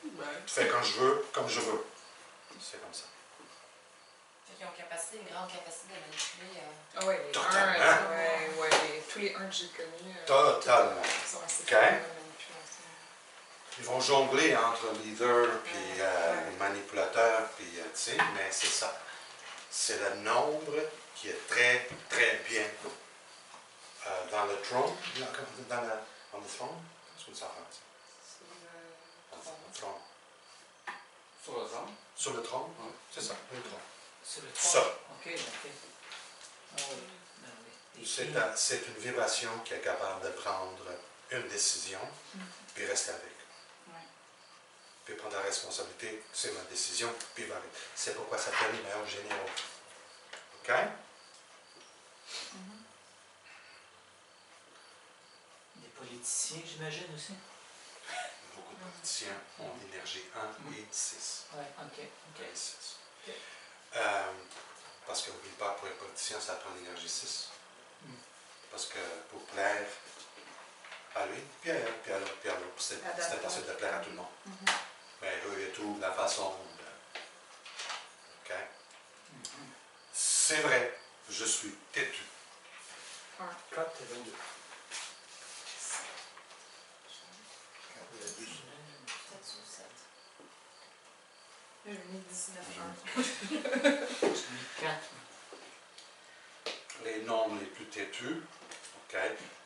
Ben, je fais quand je veux, comme je veux. C'est comme ça. Fait qu'ils ont une grande capacité de manipuler. ah ouais, les Totalement. tous les 1 que j'ai connus. Totalement. Ils sont assez Ok. forts dans la manipulation. Ils vont jongler entre leader puis manipulateur, puis tu sais, mais c'est ça. C'est le nombre qui est très, très bien dans le trône. On the throne? Qu'est-ce qu'on dit ça en français? C'est Dans le trône. Sur le trône? Sur le trône? Oui. C'est ça, le trône. Sur le Ça. toit. OK. Ah oui. Ben oui. C'est une vibration qui est capable de prendre une décision, puis rester avec. Ouais. Puis prendre la responsabilité, c'est ma décision, puis va avec. C'est pourquoi ça fait les meilleurs généraux. OK? Des politiciens, j'imagine aussi. Beaucoup de politiciens ont l'énergie 1 et 6. Oui, OK. OK, 6. Ok. Parce que n'oublie pas, pour un politicien, ça prend l'énergie 6. Mm. Parce que pour plaire à lui, puis à elle, puis à l'autre, puis à l'autre, c'est impossible de plaire à tout le monde. Mais eux et tout, la façon de... OK? C'est vrai, je suis têtu. 4 et 22. Peut-être sur 7. J'ai mis 19 J'ai mis 4. Les nombres les plus têtus, OK?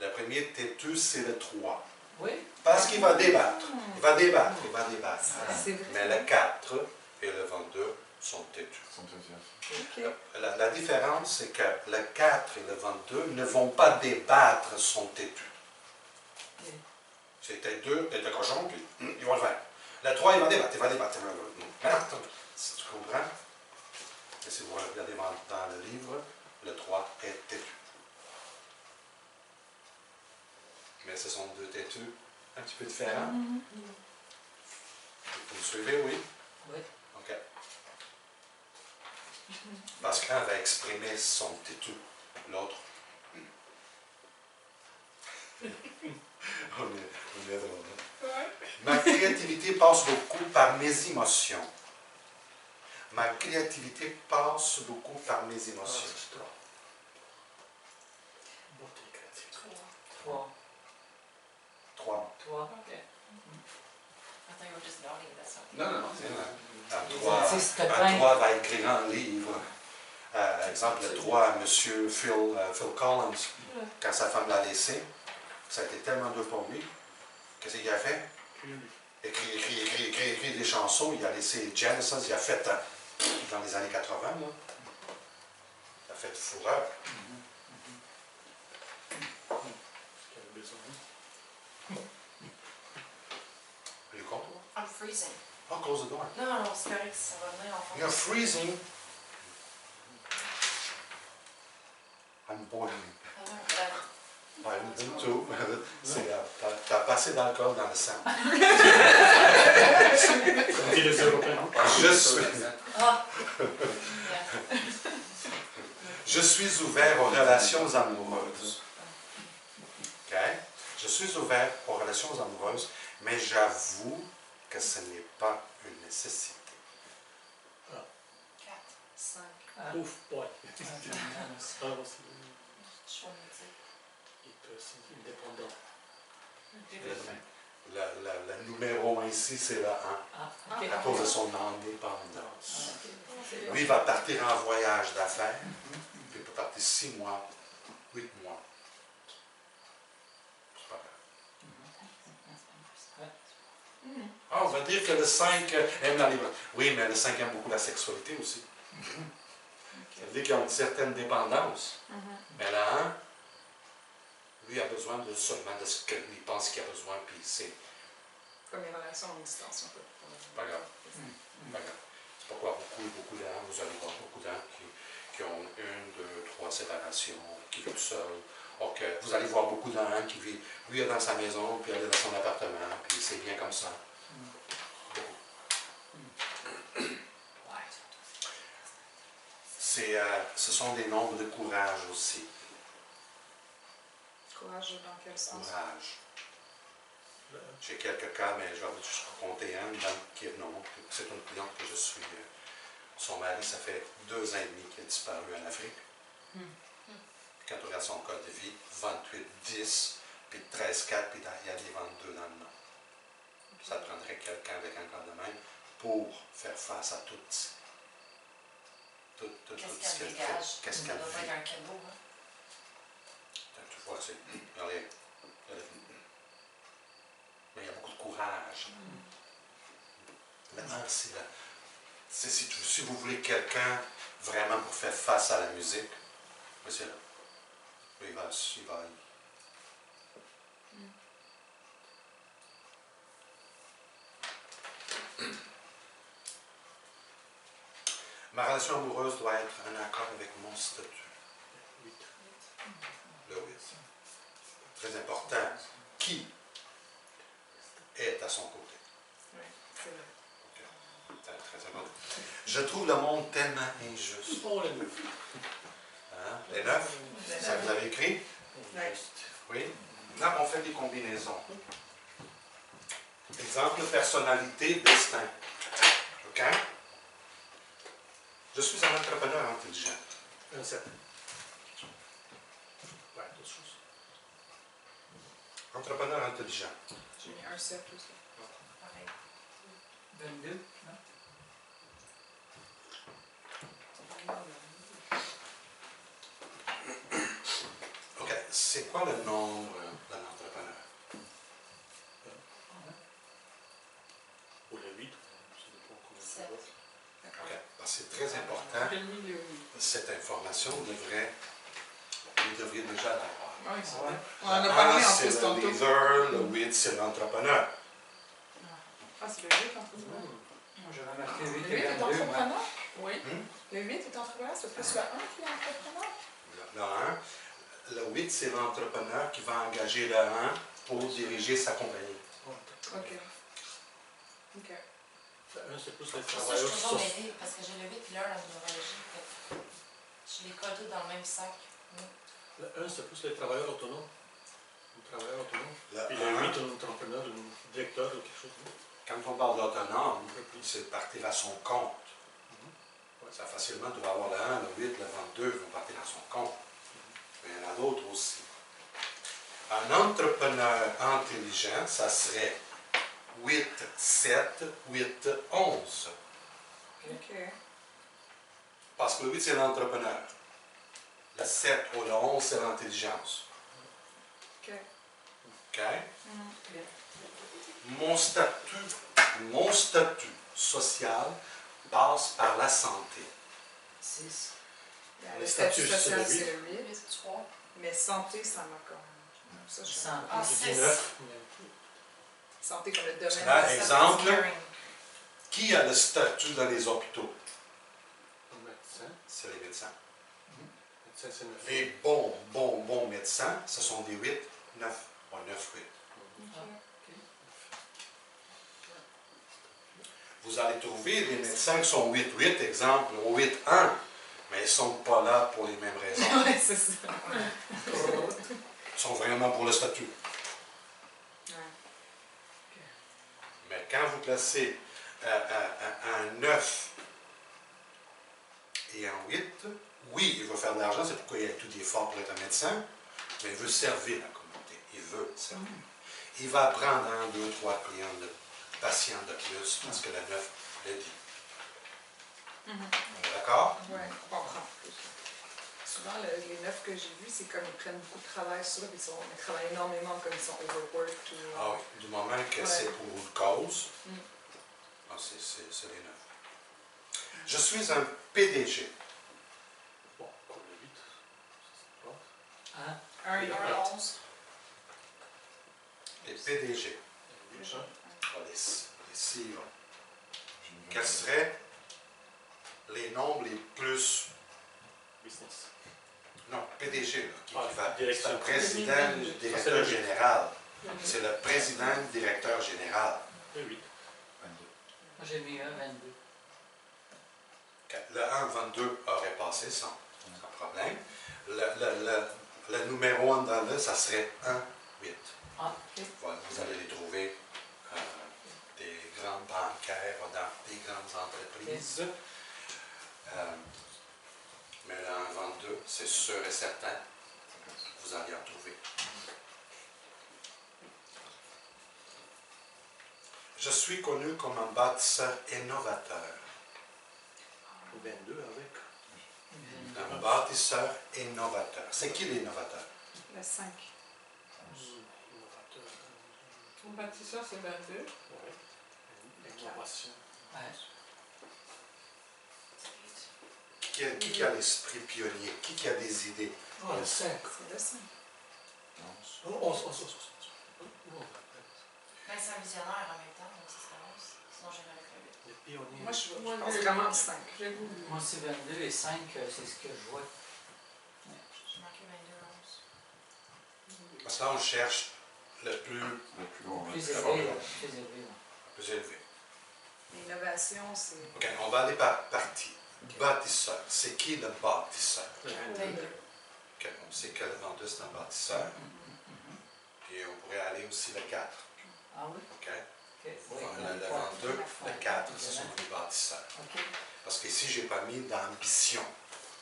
Le premier têtu, c'est le 3. Oui. Parce qu'il va débattre. Il va débattre, il va débattre. C'est vrai. Mais le 4 et le 22 sont têtus. Ok. La différence, c'est que le 4 et le 22 ne vont pas débattre, sont têtus. Ok. C'était 2, tête de cochon, puis ils vont le faire. Le 3, il va débattre, il va débattre. Mais non, si tu comprends, et si vous regardez dans le livre, le 3 est têtu. Mais ce sont deux têtus un petit peu différents. Vous me suivez, oui? Oui. OK. Parce qu'un va exprimer son têtu, l'autre. on est drôle. Ouais. Ma créativité passe beaucoup par mes émotions. Ma créativité passe beaucoup par mes Ah, émotions. c'est 3. Bon, t'es créatif. 3. 3. 3. Ok. I thought you were just nodding, that's not. Non, non, C'est c'est vrai. Existe Un bien. 3 va écrire un livre. Exemple, le 3, M. Phil Collins, quand sa femme l'a laissé, ça a été tellement dur pour lui. Qu'est-ce qu'il a fait? Écrit des chansons. Il a laissé Genesis, il a fait dans les années 80. Là. Il a fait fureur. Qu'il avait besoin. You go? I'm freezing. Oh, close the door. Non, non, c'est correct, ça va venir en fond. You're freezing. I'm boiling. I'm too. T'as passé d'alcool dans le sang. On dit les Européens. Je suis ouvert aux relations amoureuses. OK? Je suis ouvert aux relations amoureuses, mais j'avoue que ce n'est pas une nécessité. 4. 5. Ouf, boy. Ah, Ah, aussi. Je vais me dire. Il peut aussi indépendant. Le numéro 1 ici, c'est le 1, Ah, OK. à cause de son indépendance. OK. Lui, il va partir en voyage d'affaires, puis il peut partir 6 mois, 8 mois. C'est pas grave. Ah, on va dire que le 5 aime la liberté. Oui, mais le 5 aime beaucoup la sexualité aussi. Ça veut dire qu'ils ont une certaine dépendance. Mais le 1, lui, a besoin seulement de ce qu'il pense qu'il a besoin, puis c'est Comme les relations à distance, un peu. pas grave. Pas grave. C'est pourquoi beaucoup d'âmes, vous allez voir beaucoup d'âmes qui ont 1, 2, 3 séparations, qui vivent seuls. Donc, vous allez voir beaucoup d'âmes qui vivent, lui est dans sa maison, puis elle est dans son appartement, puis c'est bien comme ça. Ce sont des nombres de courage aussi. Courage dans quel sens? Courage. J'ai quelques cas, mais je vais vous juste compter un, une dame qui est venue. C'est une cliente que je suis. Son mari, ça fait 2 ans et demi qu'il a disparu en Afrique. Quand on regarde son code de vie, 28-10, puis 13-4, puis il y a des 22 dans le nom. Ça prendrait quelqu'un avec un code de même pour faire face à tout ce Qu'est-ce qu'elle dégage? Qu'est-ce Ça qu'elle doit pas vit. être un cadeau, hein? Tu vois, c'est. Mais il y a beaucoup de courage. Maintenant, si vous voulez quelqu'un vraiment pour faire face à la musique, c'est là. Il va. Ma relation amoureuse doit être en accord avec mon statut. 8. Le 8. Très important. Qui est à son côté? Oui, c'est vrai. Très important. Je trouve le monde tellement injuste. Oh, les 9. Hein? Les 9? Ça vous avez écrit? Oui. Oui. Là, on fait des combinaisons. Exemple, personnalité, destin. OK? Je suis un entrepreneur intelligent. Un 7. Ouais, d'autres choses. Entrepreneur intelligent. J'ai mis un 7 aussi. Pareil. 22, non? OK. C'est quoi le nombre d'un entrepreneur? Ou le 8. Ça dépend combien tu 7. veux. OK. Parce que c'est très important. J'ai mis le 8. Cette information, vous devriez déjà l'avoir. Oui, c'est vrai. On en a parlé en C'est plus le tantôt. leader, le 8, c'est l'entrepreneur. Ah, c'est le 8 entrepreneur. Moi, j'avais marqué Le 8 8 et est 22, moi. entrepreneur? Oui. Hmm? Le 8 est entrepreneur, c'est plus le 1 qui est entrepreneur? Le 1. Le 8, c'est l'entrepreneur qui va engager le 1 pour diriger sa compagnie. OK. OK. Le 1, c'est plus les Pour ça, je suis travailleurs toujours sociaux. mêlée, parce que j'ai le 8 et l'1 en numérologie. Je les colle tous dans le même sac. Le 1, c'est plus les travailleurs autonomes. Un travailleur autonome. Le Puis le 1, 8, un entrepreneur, un directeur ou quelque chose. quand on parle d'autonome, c'est partir à son compte. Ouais. Ça facilement, tu vas avoir le 1, le 8, le 22 vont partir à son compte. Mais il y en a d'autres aussi. Un entrepreneur intelligent, ça serait 8, 7, 8, 11. OK. Parce que le 8, c'est l'entrepreneur. Le 7 ou le 11, c'est l'intelligence. OK. OK? Mon statut social passe par la santé. 6. Le Les statut statuts, social, c'est le c'est le 8. 8, 3. Mais santé, ça m'a quand même. Ça, je sais pas. Ah, J'ai 6. dit 9. Santé comme le domaine. Là, de la exemple. santé. Qui a le statut dans les hôpitaux? Un médecin. C'est les médecins. Médecin, c'est 9. Les bons médecins, ce sont des 8, 9 ou 9, 8. OK. Vous allez trouver des médecins qui sont 8, 8, exemple, ou 8, 1, mais ils ne sont pas là pour les mêmes raisons. Oui, c'est ça. Ils sont vraiment pour le statut. Ouais. Mais quand vous placez un 9 et un 8, oui, il veut faire de l'argent, c'est pourquoi il a tout effort pour être un médecin, mais il veut servir la communauté. Il veut servir. Il va prendre 1, 2, 3 clients de patients de plus parce que le 9 le dit. On est d'accord? Oui, on comprend. Souvent, les 9 que j'ai vus, c'est comme ils prennent beaucoup de travail sur eux, ils travaillent énormément comme ils sont overworked. Ou, Ah oui, du moment que Ouais. c'est pour une cause, Mm. ah, c'est les 9. Je suis un PDG. Bon, pour le 8, c'est pas. 1. 1 et 1, 1. 11. Les PDG. Le 8, hein. Ah, les CEO. Quels seraient les nombres les plus... Business. Non, PDG, là, qui Ah, va... C'est directeur. le président, le c'est directeur le général. C'est le président, directeur général. Le 8. Moi, j'ai mis 1, 22. Le 1, 22 aurait passé sans problème. Le le numéro en dedans là, ça serait 1, 8. Ah, ok. Voilà, vous allez les trouver des grandes bancaires dans des grandes entreprises. Mais là, en 22, c'est sûr et certain, vous allez en trouver. Je suis connu comme un bâtisseur innovateur. 22 avec. Un bâtisseur innovateur. C'est qui l'innovateur? Le 5. Innovateur. Ton bâtisseur, c'est 22. Oui. Innovation. Ouais. Qui a l'esprit pionnier? Qui a des idées? Ah, le 5. C'est le 5. 11. Mais c'est un visionnaire en même temps, donc ce serait 11. Sinon, j'irais avec le 8. Les pionniers. Moi, je Moi, pense le- vraiment 5. J'ai voulu. Moi, c'est 22 et 5, c'est ce que je vois. J'ai marqué 22, 11. Parce que là, on cherche le plus Plus fort, élevé, là. plus élevé. Ouais. plus élevé. L'innovation, c'est. OK, on va aller par partie. Bâtisseur. C'est qui le bâtisseur? 22. OK, on sait que le 22, c'est un bâtisseur. Puis on pourrait aller aussi le 4. Ah oui? OK? Ok. Oui, Le 22, le 4, ce sont les bâtisseurs. Ok. Parce qu'ici, je n'ai pas mis d'ambition.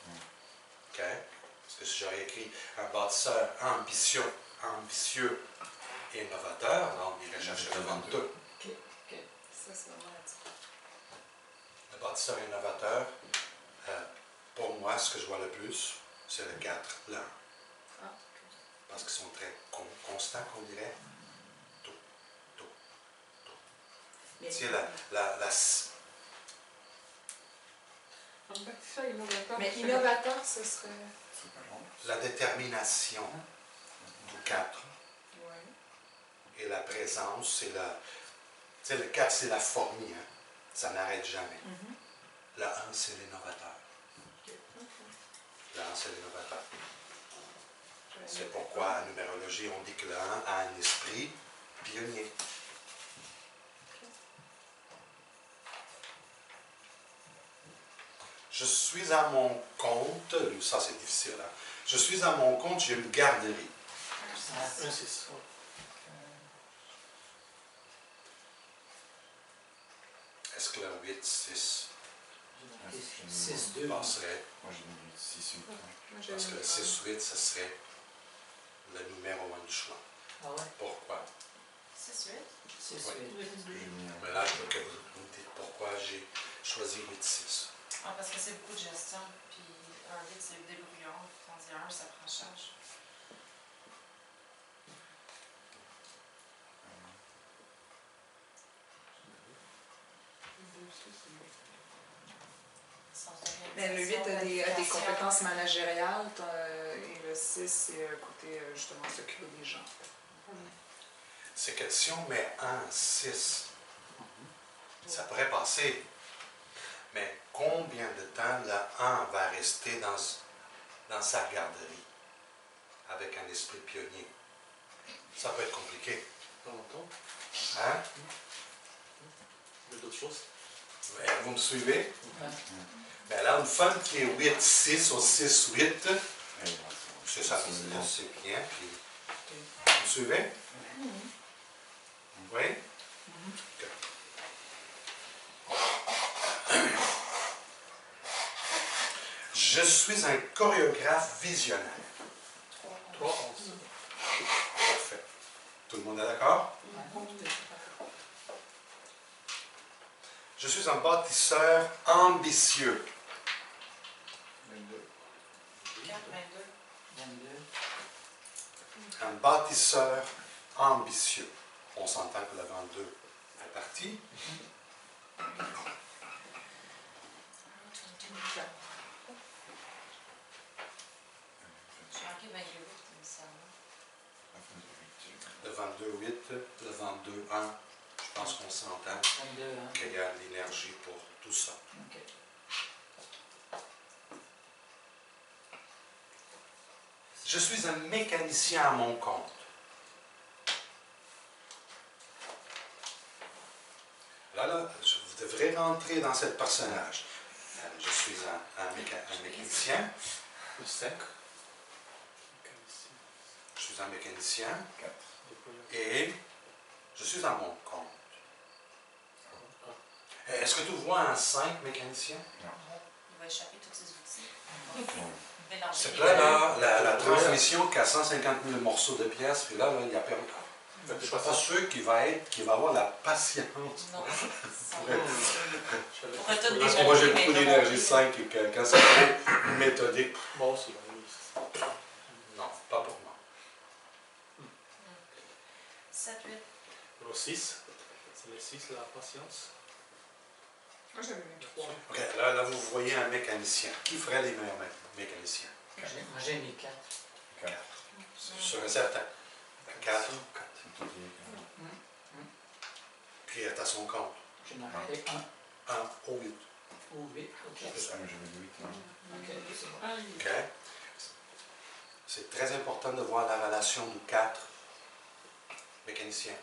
OK? Parce que si j'aurais écrit un bâtisseur ambitieux et innovateur, là, on irait chercher le 22. Ok. Ok. Ça, c'est vraiment la différence. Le bâtisseur innovateur, pour moi, ce que je vois le plus, c'est le 4, là. Ah, ok. Parce qu'ils sont très constants, qu'on dirait. Mais- Tu sais, Un bâtisseur innovateur. Mais c'est- innovateur, ce serait. la détermination du 4 Oui. et la présence, c'est la. Tu sais, le 4, c'est la fourmi, hein? Ça n'arrête jamais. Le 1, c'est l'innovateur. Le 1, c'est l'innovateur. C'est pourquoi en numérologie, on dit que le 1 a un esprit pionnier. Je suis à mon compte, ça c'est difficile, hein? Je suis à mon compte, j'ai une garderie. 1, 6. Est-ce que le 8, 6 6, 2. passerait? Moi j'ai mis 6, 8. Moi, j'ai Parce que mis le 6, 8, ce serait le numéro 1 du choix. Ah ouais? Pourquoi? 6, 8. 6, Oui. 8. J'ai mis Mais là, je veux que vous me dites pourquoi j'ai choisi 8, 6. Ah, parce que c'est beaucoup de gestion. Puis un 8, c'est débrouillard. Tandis un, ça prend charge. Mais le 8 a des compétences managériales et le 6, c'est côté justement s'occuper des gens. C'est que si on met 1, 6, ça pourrait passer. Mais combien de temps le 1 va rester dans sa garderie avec un esprit pionnier? Ça peut être compliqué. Pas longtemps. Hein? Il y a d'autres choses. Vous me suivez? Ouais. Ben là, une femme qui est 8, 6 ou 6, 8, un. c'est ça, c'est bien. Puis, vous me suivez? Oui? Ok. Je suis un chorégraphe visionnaire. 3, 11. Parfait. Tout le monde est d'accord? Je suis un bâtisseur ambitieux. 22. 4, 22. 22. Un bâtisseur ambitieux. On s'entend que le 22 fait partie. J'ai marqué 22, initialement. Le 22, 8, le 22, 1. Je pense qu'on s'entend 22, hein? qu'il y a de l'énergie pour tout ça. Ok. Je suis un mécanicien à mon compte. Là, vous devrez rentrer dans ce personnage. Je suis un mécanicien. Le 5. suis un mécanicien 4. et je suis à mon compte. Est-ce que tu vois un 5 mécanicien? Il va échapper tous ses outils. Mélanger C'est les que là, la transmission qui a 150 000 morceaux de pièces, puis là, il n'y a perdu. Je ne suis pas sûr qu'il va avoir la patience. Non. Pour être tout Parce que moi, j'ai démonté, beaucoup mais d'énergie 5 et que quand c'est trop méthodique, Moi aussi, oui. non, pas pour moi. 7, 8. Numéro 6, c'est le 6, la patience. Moi, j'avais mis 3. OK, là, vous voyez un mécanicien. Qui ferait les meilleurs mécaniciens? Moi, j'ai mis 4. 4. Sur un certain. 4. Puis elle est à son compte. J'ai marqué 1 1 au 8. ou 8. OK. Ah, mais j'ai mis 8. OK, c'est bon. OK? C'est très important de voir la relation de 4 mécaniciens.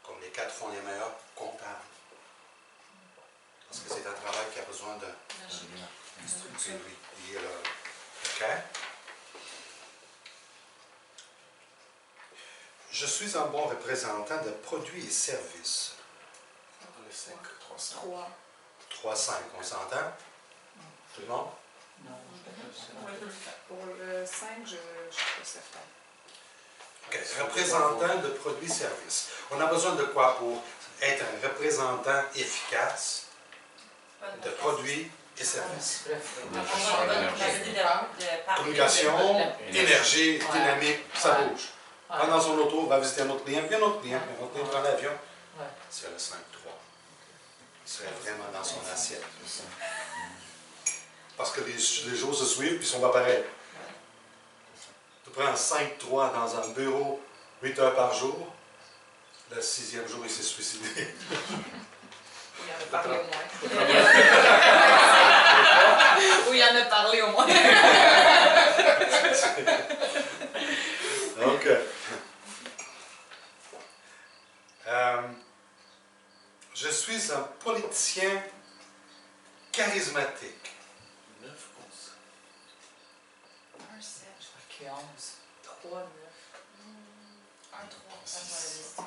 Comme les 4 font les meilleurs comptables. Parce que c'est un travail qui a besoin de structure. OK? Je suis un bon représentant de produits et services. Dans les 5. 3. 3, 5, on s'entend? Tout le monde? Non, Pour le 5, je ne suis pas certain. OK. Représentant de produits et services. On a besoin de quoi pour être un représentant efficace de produits et services? Communication, énergie, dynamique, ça bouge. Va dans son auto, va visiter un autre client, puis un autre client, puis un autre client, prend l'avion. C'est le 5-3. Il serait vraiment dans son assiette. Parce que les jours se suivent, puis ils sont pas pareils. Tu prends un 5-3 dans un bureau 8 heures par jour, le 6e jour, il s'est suicidé. Il en a parlé au moins. Ou il en a parlé au moins. Donc, je suis un politicien charismatique. 9, 11. 1, 7. J'ai marqué 11. 3, 9. 1, 3.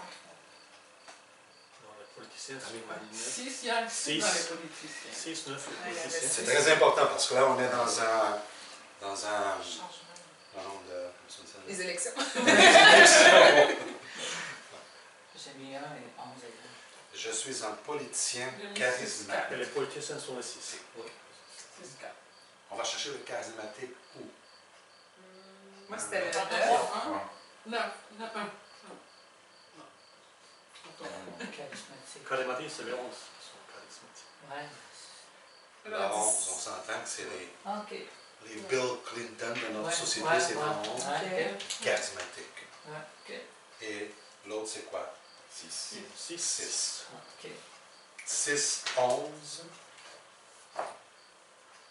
Non, les politiciens, c'est 9. 6, il y a un 6 Six. dans les politiciens. 6, 9, Ouais, les il y avait politiciens. C'est très important parce que là, on est dans un Changement. non, de, comment ça s'appelle? Les élections. J'ai mis 1 et 11 et 2. Je suis un politicien J'ai mis charismatique. Et les politiciens sont les 6. Oui. 6, 4. On va chercher le charismatique où? Moi, c'était le 9. 9, 1. Charismatique. Charismatique, c'est les 11 qui sont charismatiques. Ouais. La 11, on s'entend que c'est OK. les Bill Clinton de notre Ouais, société, ouais, c'est ouais. la 11. Ouais, Charismatique. OK. Et l'autre, c'est quoi? 6. 6. 6. OK. 6, 11.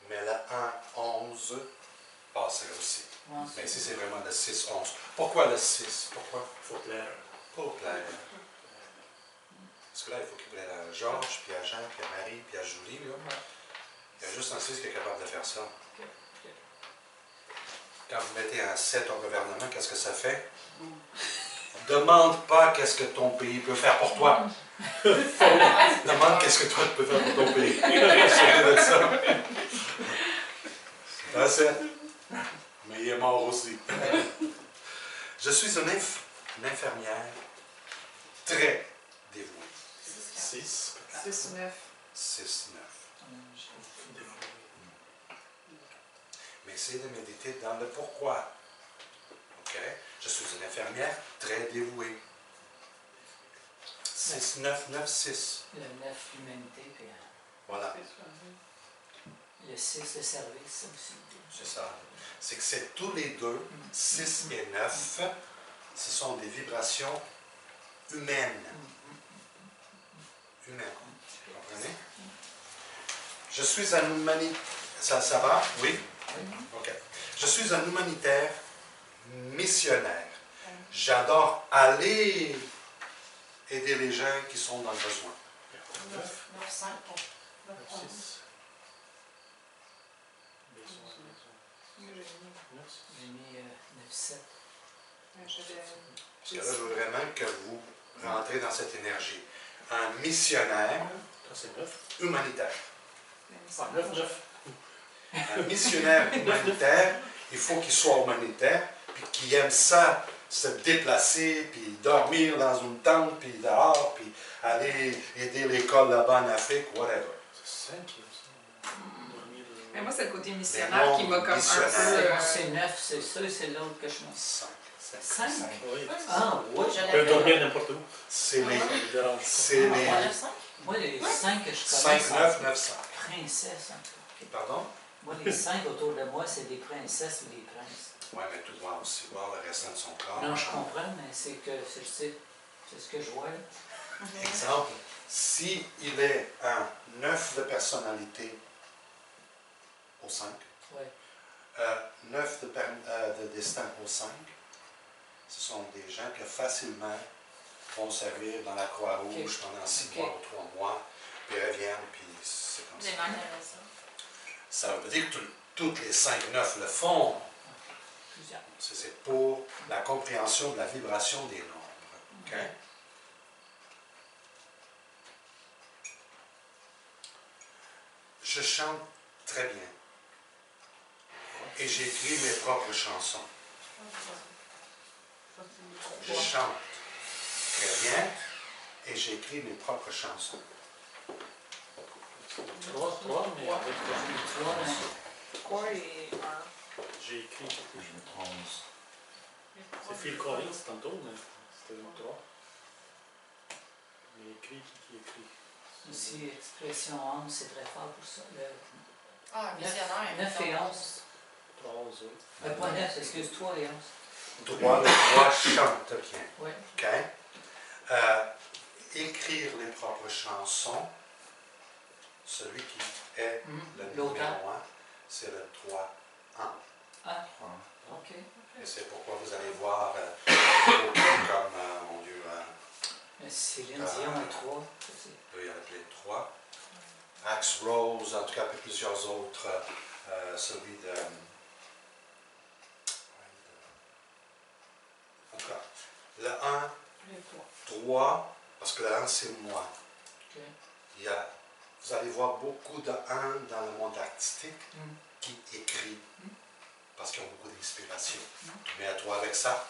Mais le 1, 11 passerait aussi. Ouais. Mais ici, c'est vraiment le 6, 11. Pourquoi le 6? Pourquoi? Il faut plaire. Pour plaire. Parce que là, il faut qu'il plaise à Georges, puis à Jean, puis à Marie, puis à Julie. Là. Il y a juste un 6 qui est capable de faire ça. Quand vous mettez un 7 au gouvernement, qu'est-ce que ça fait? Demande pas qu'est-ce que ton pays peut faire pour toi. Demande qu'est-ce que toi tu peux faire pour ton pays. C'est ça. C'est un 7. Mais il est mort aussi. Je suis une infirmière très dévouée. 6. 6, 9. 6, 9. Mais essayez de méditer dans le pourquoi. OK? Je suis une infirmière très dévouée. 6, 9, 9, 6. Le 9, l'humanité, puis Voilà, le 6, le service aussi. c'est ça. C'est que c'est tous les deux, 6 et 9, ce sont des vibrations humaines. Humaines. Vous comprenez? Je suis un humanitaire. Ça va? Oui? OK. Je suis un humanitaire missionnaire. J'adore aller aider les gens qui sont dans le besoin. 9, 5. 9, 6. J'ai mis 9, 7. Parce que là, je veux vraiment que vous rentrez dans cette énergie. Un missionnaire Ça, c'est 9. humanitaire. Ah, 9, 9. Un missionnaire humanitaire, il faut qu'il soit humanitaire, puis qu'il aime ça, se déplacer, puis dormir dans une tente, puis dehors, puis aller aider l'école là-bas en Afrique, whatever. C'est 5, ça. Dormir. Mais moi, c'est le côté Mais missionnaire non, qui m'a comme un missionnaire. peu... C'est 9, c'est ça, c'est l'autre que je me... 5. 5? Oui. Ah, oui. On peut dormir n'importe où. C'est les... Ça me dérange pas. C'est les... Moi, les 5 que je 5, connais, 9, 9, 5. c'est princesses, en tout cas. Pardon? Moi, les 5 autour de moi, c'est des princesses ou des princes. Oui, mais tu dois aussi voir le restant de son corps. Non, je comprends, mais c'est que, c'est ce que je vois, là. Exemple, si il est un 9 de personnalité au 5, Ouais. 9 de destin au 5, ce sont des gens qui facilement vont servir dans la Croix-Rouge pendant 6 mois ou 3 mois, puis reviennent, puis c'est comme ça. Ça veut dire que toutes les 5-9 le font. Plusieurs. C'est pour la compréhension de la vibration des nombres. OK? Je chante très bien. Et j'écris mes propres chansons. Je chante très bien et j'écris mes propres chansons. 3, mais avec Tu vois, mais Quoi et un? j'ai écrit. Je me trompe. C'est Phil Collins tantôt, mais c'était 3. Mais écrit, qui écrit? aussi, expression 11, c'est très fort pour ça. Ah, un missionnaire. 9 et 11. 3, 11, oui. Pas 9, excuse-toi, et 11. 3, le 3 chante bien. Oui. OK? Écrire les propres chansons, celui qui est le numéro 1, c'est le 3 1. Ah, ok. Et c'est pourquoi vous allez voir beaucoup comme, mon Dieu, Céline Dion et 3. il y en a les 3. Axe Rose, en tout cas, puis plusieurs autres. Celui de. En tout cas, le 1, 3, parce que le 1, c'est moi. Ok. Il y a, vous allez voir beaucoup de 1 dans le monde artistique qui écrit, parce qu'ils ont beaucoup d'inspiration. Mais à toi avec ça,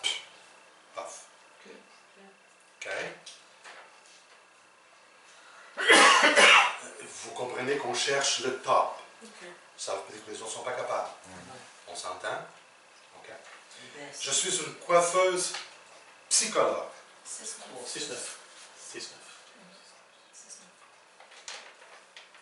paf. Ok. OK? Vous comprenez qu'on cherche le top. Ça veut dire que les autres ne sont pas capables. On s'entend? OK. Je suis une coiffeuse psychologue. 6, 6, 9.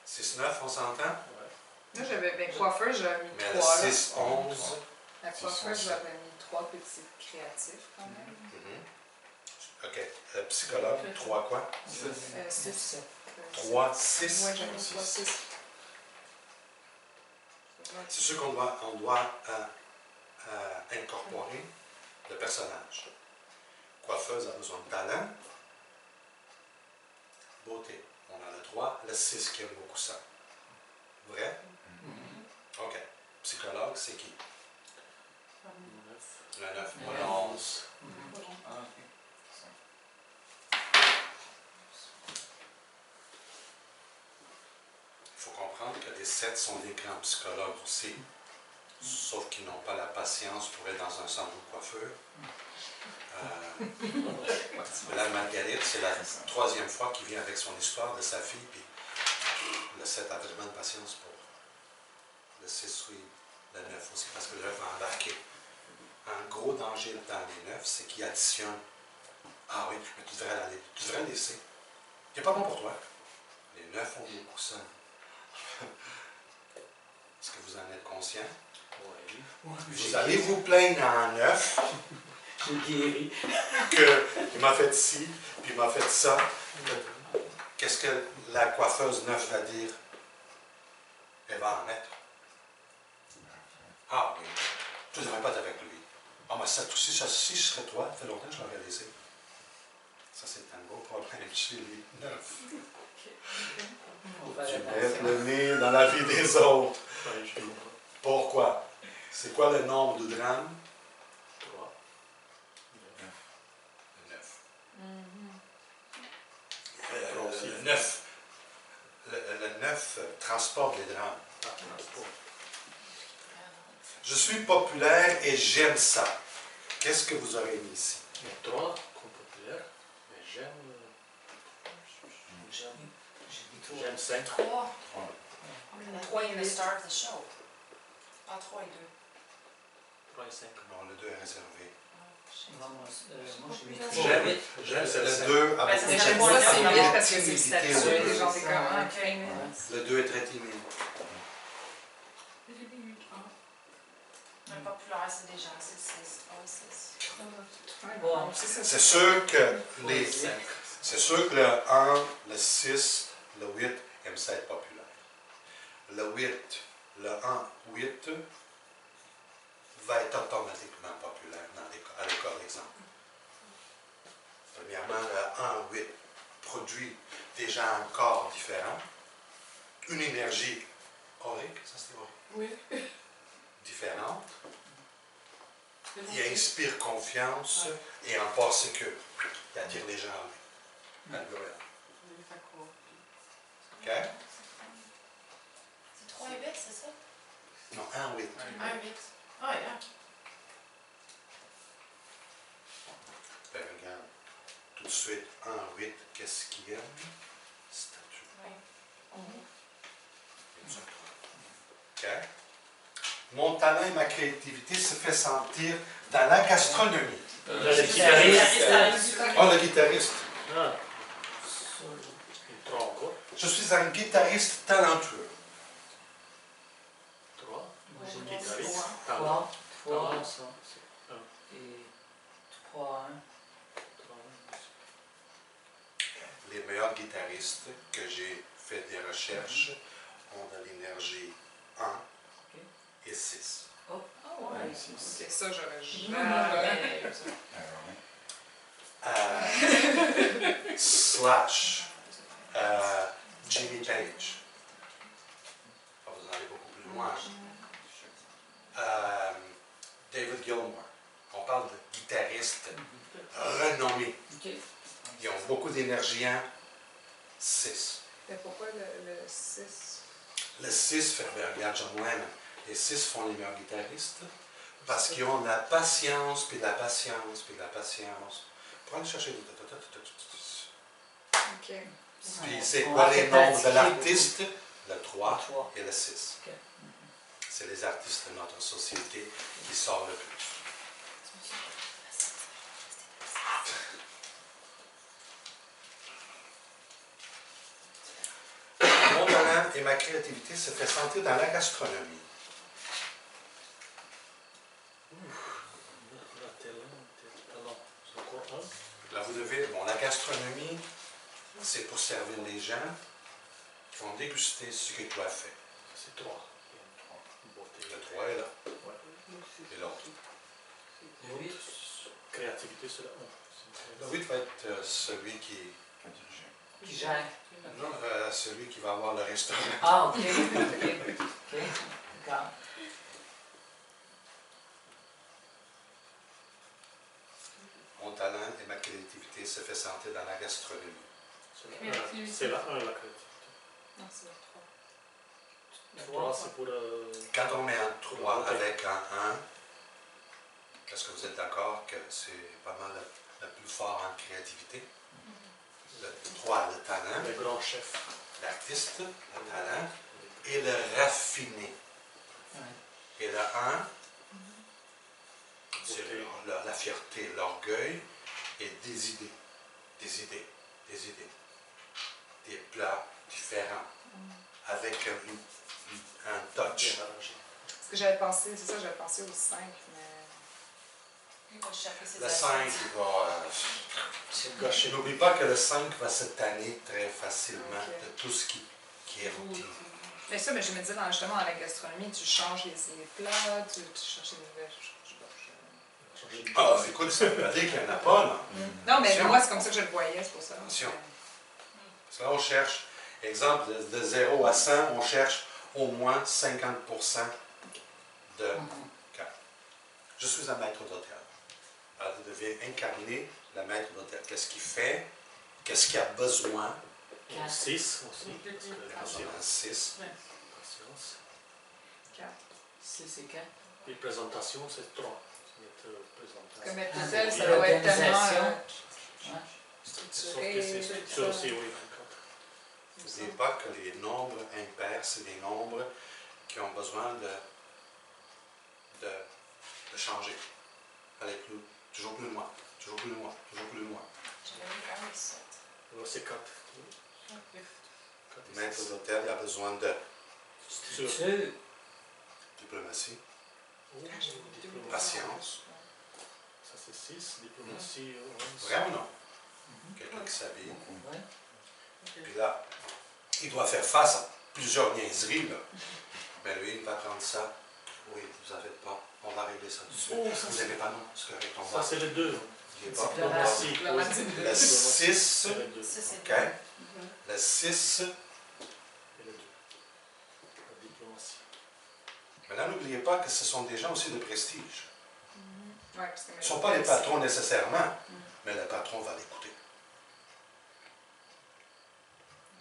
6-9, on s'entend? Moi, j'avais coiffeuse, j'avais mis Mais 3 le là. 6-11. La coiffeuse, j'avais mis 3 petits créatifs quand même. OK. Psychologue, 3 quoi? 6. 3, 6. Moi, j'avais 3, 6. C'est sûr qu'on doit incorporer le personnage. Coiffeuse a besoin de talent, beauté. On a le 3, le 6 qui aime beaucoup ça. Vrai? OK. Psychologue, c'est qui? 9. Le 9, moi le 11. Ah, ok. Il faut comprendre que les 7 sont des grands psychologues aussi. Sauf qu'ils n'ont pas la patience pour être dans un salon de coiffure. Madame Marguerite, c'est la 3e fois qu'il vient avec son histoire de sa fille, puis le 7 a vraiment de patience pour le 6, oui, le 9 aussi, parce que le 9 va embarquer. Un gros danger dans les 9, c'est qu'il additionne. Ah oui, mais tu devrais le laisser. Il n'est pas bon pour toi. Les 9 ont des coussins. Est-ce que vous en êtes conscient? Oui. Vous allez vous plaindre en 9 J'ai guéri. qu'il m'a fait ci, puis il m'a fait ça. Qu'est-ce que la coiffeuse 9 va dire? Elle va en mettre. Ah oui, tu ne devrais pas être avec lui. Ah, mais ça, si je serais toi, ça fait longtemps que je l'aurais laissé. Ça, c'est un gros problème chez les 9. Tu mets le nez dans la vie des autres. Oui, je comprends. Pourquoi? C'est quoi le nombre de drame? 3. Le 9. Le 9 transporte les drames. Ah, transport. Je suis populaire et j'aime ça. Qu'est-ce que vous aurez mis ici? Il y a 3 comme populaire, mais j'aime. J'aime 5. 3. Le 3 3 est le start of the show. Ah, 3 et 2. 3 et 5. Non, le 2 est réservé. Non, moi, j'ai mis J'aime. 3. J'aime c'est le 2 Ben, avec ça Mais serait j'aime pas ça, le c'est temps. vite parce que c'est Timidité, statut, ouais. les gens, c'est comme, ah, Ok. ok. Le 2 est très timide. Le populaire, c'est des gens, c'est 6. Oh, 6. Bon. C'est sûr que c'est sûr que le 1, le 6, le 8 aiment ça être populaire. Le 8, le 1, 8 va être automatiquement populaire à l'école, exemple. Premièrement, le 1, 8 produit déjà un corps différent, une énergie aurique, ça c'est aurique, Oui. différente. Il inspire confiance et en parce que il attire les gens à lui. Alléluia. OK? C'est 3 et 8, c'est ça? Non, 1, 8. 1 et 8. Ah, yeah. Ben, regarde, tout de suite, 1, 8, qu'est-ce qu'il aime? Statut. Oui. OK? Mon talent et ma créativité se fait sentir dans la gastronomie. Le guitariste. Oh, le guitariste. Ah. Une 3 encore. Je suis un guitariste talentueux. 3. Moi, j'ai mis Guitariste. 3. 3. Talent, ça, c'est 1. Et 3, 1. Les meilleurs guitaristes que j'ai fait des recherches ont de l'énergie 1 et 6. Ah ouais. Ok, ça, j'aurais Ouais. jamais. Slash. Jimmy Page. Ah, vous en allez beaucoup plus loin. David Gilmour. On parle de guitaristes renommés. OK. Ils ont beaucoup d'énergie en 6. Mais pourquoi le 6? Le 6 fait, ben, regarde John Lennon. Les 6 font les meilleurs guitaristes parce qu'ils ont de la patience, puis de la patience, puis de la patience. Pour aller chercher des... Ok. Puis c'est On quoi va les faire noms de pratiquer l'artiste? Le 3 Le 3. et le 6. Ok. C'est les artistes de notre société qui sortent le plus. Mon talent et ma créativité se fait sentir dans la gastronomie. Talent. C'est encore 1. Là, vous devez... Bon, la gastronomie, c'est pour servir les gens qui vont déguster ce que tu as fait. C'est 3. Le 3 est là. Et l'autre. Oui. Créativité, c'est le 1. Le 8 va être celui qui... Qui gère. Non, celui qui va avoir le restaurant. Ah, OK. OK. OK. D'accord. Mon talent et ma créativité se fait sentir dans la gastronomie. C'est la 1, la créativité. Non, c'est le 3. Le 3, c'est pour. Quand on met un 3 avec un 1, est-ce que vous êtes d'accord que c'est pas mal le plus fort en créativité? Le 3, le talent, Le grand chef. l'artiste, le talent, et le raffiné. Ouais. Et le 1, c'est la fierté, l'orgueil et des idées. Des idées. Des idées. Des plats différents. Avec un touch. Bien arrangé. Parce que j'avais pensé, c'est ça, j'avais pensé au 5, mais. Il va chercher ses Le 5, assiettes. il va... C'est gâché. N'oublie pas que le 5 va se tanner très facilement Ok. de tout ce qui est routine. Mais ça, mais je me dis, justement, dans la gastronomie, tu changes les plats, tu cherches des nouvelles. Ah, écoute, ça veut pas dire qu'il n'y en a pas, là. Non, mais Attention. moi, c'est comme ça que je le voyais, c'est pour ça. Attention. Parce que là, on cherche, exemple, de 0 à 100, on cherche au moins 50% de cas. Je suis un maître d'hôtel. Elle devient incarner le maître d'hôtel. Qu'est-ce qu'il fait? Qu'est-ce qu'il a besoin? Et le 6 aussi. Il a besoin d'un 6. Patience. 4. 6 et 4. Et présentation, c'est 3. Comme Présentation. maître d'hôtel, ça doit être tellement Ouais. Sauf que structuré. c'est structure aussi, oui. N'oubliez pas que les nombres impairs, c'est des nombres qui ont besoin de changer. Aller toujours plus loin, toujours plus loin, toujours plus loin. J'avais mis 1 et 7. Là, c'est 4. Le maître d'hôtel il a besoin de Structure. diplomatie, Diplomatie. patience. Ça, c'est 6. Diplomatie, 11. Vrai ou non? Quelqu'un qui s'habille. Ouais. Puis là, il doit faire face à plusieurs niaiseries, là. Mais lui, il va prendre ça. Oui, vous n'en faites pas. On va régler ça tout de suite. Oh, ça, Vous n'aimez pas, non? C'est correct, on Ça, va. c'est le 2. Il est pas. Diplomatie. Diplomatie. Le 6, C'est le 2. 6 et OK? 2. Le 6. Et le 2. La diplomatie. Mais là, n'oubliez pas que ce sont des gens aussi de prestige. Ouais, parce que Ils ne sont pas les patrons nécessairement, mais le patron va l'écouter.